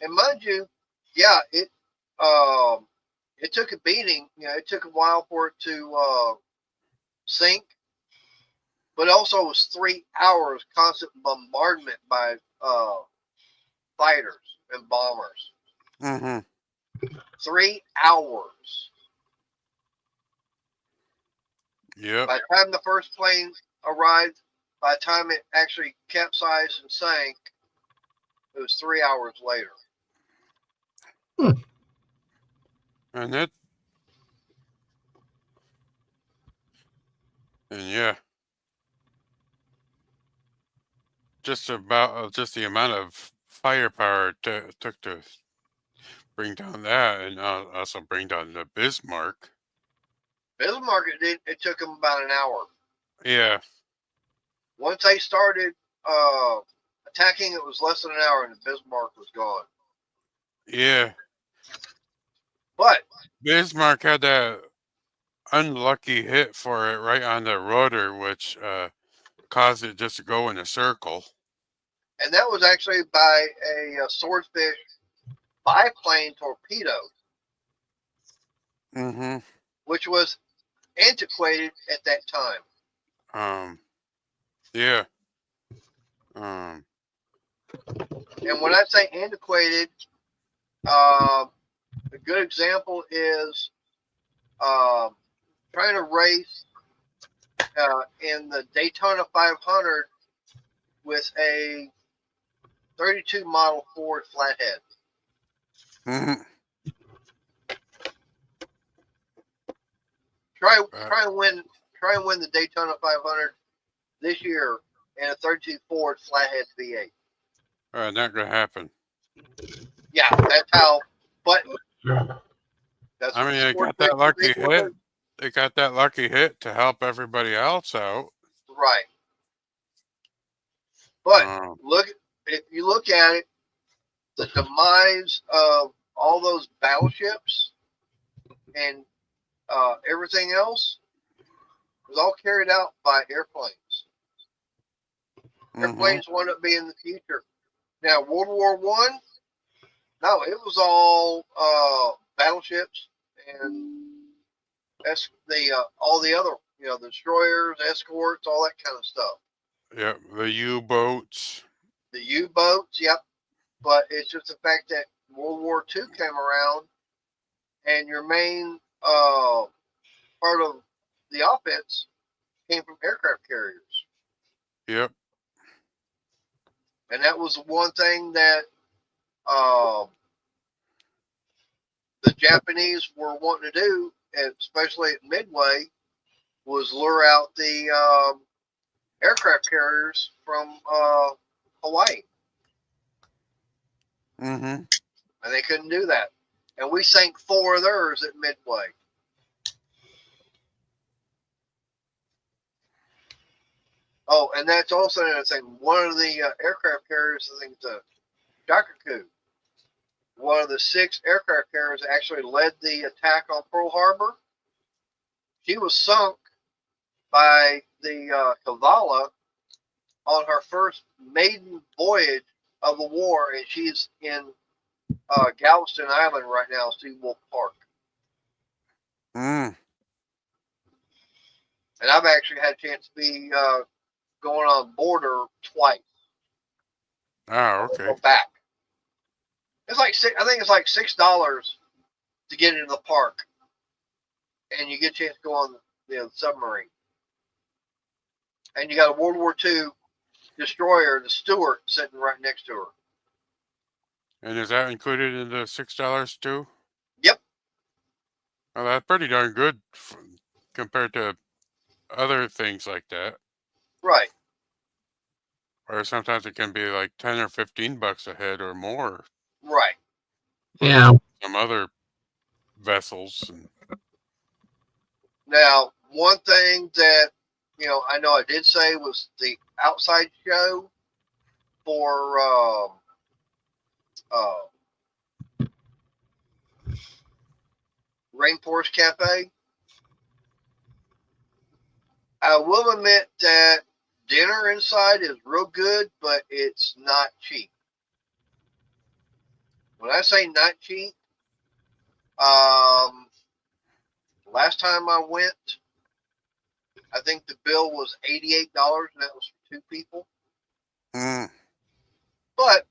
and mind you, yeah, it took a beating. You know, it took a while for it to sink, but also it was 3 hours constant bombardment by fighters and bombers. Mm-hmm. 3 hours. Yep. By the time the first plane arrived, by the time it actually capsized and sank, it was 3 hours later. And it. And yeah. Just the amount of firepower it took to bring down that, and also bring down the Bismarck. Bismarck, it took them about an hour. Yeah. Once they started attacking, it was less than an hour, and the Bismarck was gone. Yeah. But Bismarck had that unlucky hit for it right on the rotor, which caused it just to go in a circle. and that was actually by a Swordfish biplane torpedo, Mm-hmm. which was antiquated at that time. Yeah. And when I say antiquated, a good example is trying to race in the Daytona 500 with a 32 model Ford Flathead. Mm-hmm. Try and win the Daytona 500 this year in a 32 Ford Flathead V8. Not gonna happen. Yeah, that's how. But that's I mean, they got that lucky hit. They got that lucky hit to help everybody else out. Right. But if you look at it, the demise of all those battleships and everything else was all carried out by airplanes. Airplanes wound up being the future. Now, World War I, no, it was all battleships and that's all the other, the destroyers, escorts, all that kind of stuff. Yep, the U-boats. The U-boats, yep. But it's just the fact that World War II came around, and your main part of the offense came from aircraft carriers. Yep. And that was the one thing that the Japanese were wanting to do, especially at Midway, was lure out the aircraft carriers from Hawaii. Mm-hmm. And they couldn't do that. And we sank 4 of theirs at Midway. Oh, and that's also another thing. One of the aircraft carriers, I think the Shakaku, one of the 6 aircraft carriers actually led the attack on Pearl Harbor. She was sunk by the Kavala on her first maiden voyage of the war, and she's in Galveston Island right now, Seawolf Park. Mm. And I've actually had a chance to be going on board her twice. Oh, okay. Go back. It's like I think it's like $6 to get into the park, and you get a chance to go on the submarine. And you got a World War II destroyer, the Stuart, sitting right next to her. And is that included in the $6 too? Yep. Well, that's pretty darn good compared to other things like that. Right. Or sometimes it can be like $10 or $15 a head or more. Right. Yeah. some other vessels. And Now, one thing that I know I did say was the outside show for Rainforest Cafe. I will admit that dinner inside is real good, but it's not cheap. When I say not cheap, last time I went, I think the bill was $88, and that was for 2 people. But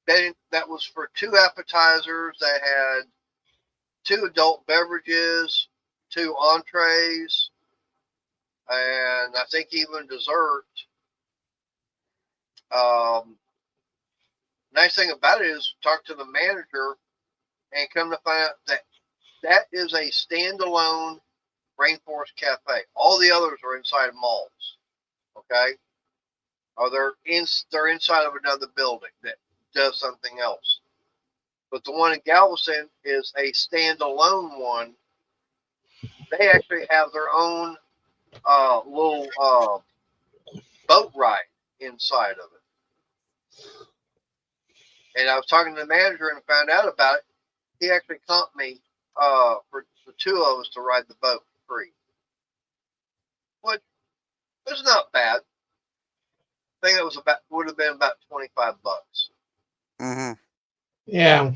that was for 2 appetizers. They had 2 adult beverages, 2 entrees, and I think even dessert. Nice thing about it is talk to the manager and come to find out that is a standalone Rainforest Cafe. All the others are inside malls. Okay? Or they're inside of another building that does something else. But the one in Galveston is a standalone one. They actually have their own little boat ride inside of it. And I was talking to the manager and found out about it. He actually comped me for the 2 of us to ride the boat for free. Which is not bad. I think it would have been about $25. mm-hmm. Yeah.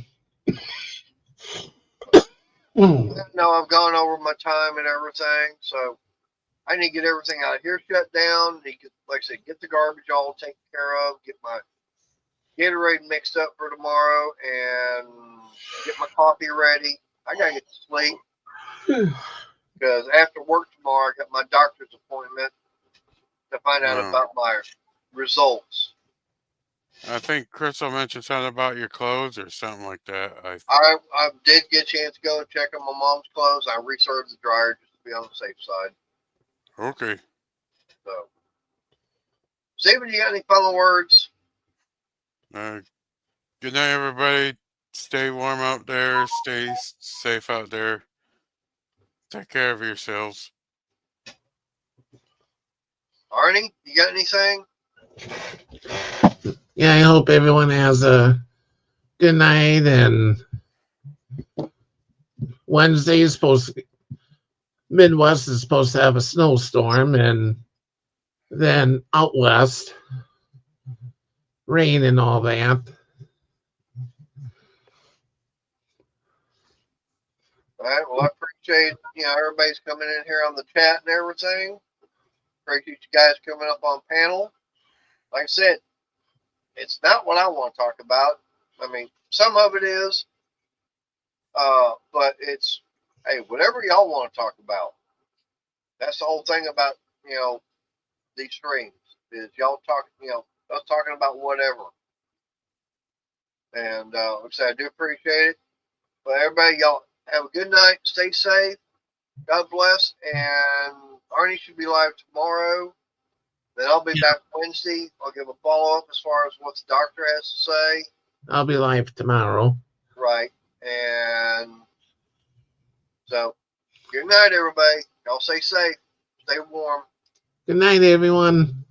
No, I've gone over my time and everything, so I need to get everything out of here shut down. Like I said, get the garbage all taken care of, get my Gatorade mixed up for tomorrow, and get my coffee ready. I gotta get to sleep because after work tomorrow, I got my doctor's appointment to find out about my results. I think Crystal mentioned something about your clothes or something like that. I did get a chance to go and check on my mom's clothes. I reserved the dryer just to be on the safe side. Okay. So, Stephen, you got any final words? Good night, everybody. Stay warm out there. Stay safe out there. Take care of yourselves. Arnie, you got anything? Yeah, I hope everyone has a good night. And Wednesday is Midwest is supposed to have a snowstorm, and then out west, rain and all that. All right. Well, I appreciate everybody's coming in here on the chat and everything. Appreciate you guys coming up on panel. Like I said, it's not what I want to talk about. I mean, some of it is, but it's whatever y'all want to talk about. That's the whole thing about these streams is y'all talking us talking about whatever. And like I said, I do appreciate it. But everybody, y'all have a good night. Stay safe. God bless. And Arnie should be live tomorrow. Then I'll be back Wednesday. I'll give a follow-up as far as what the doctor has to say. I'll be live tomorrow. Right. And so, good night, everybody. Y'all stay safe. Stay warm. Good night, everyone.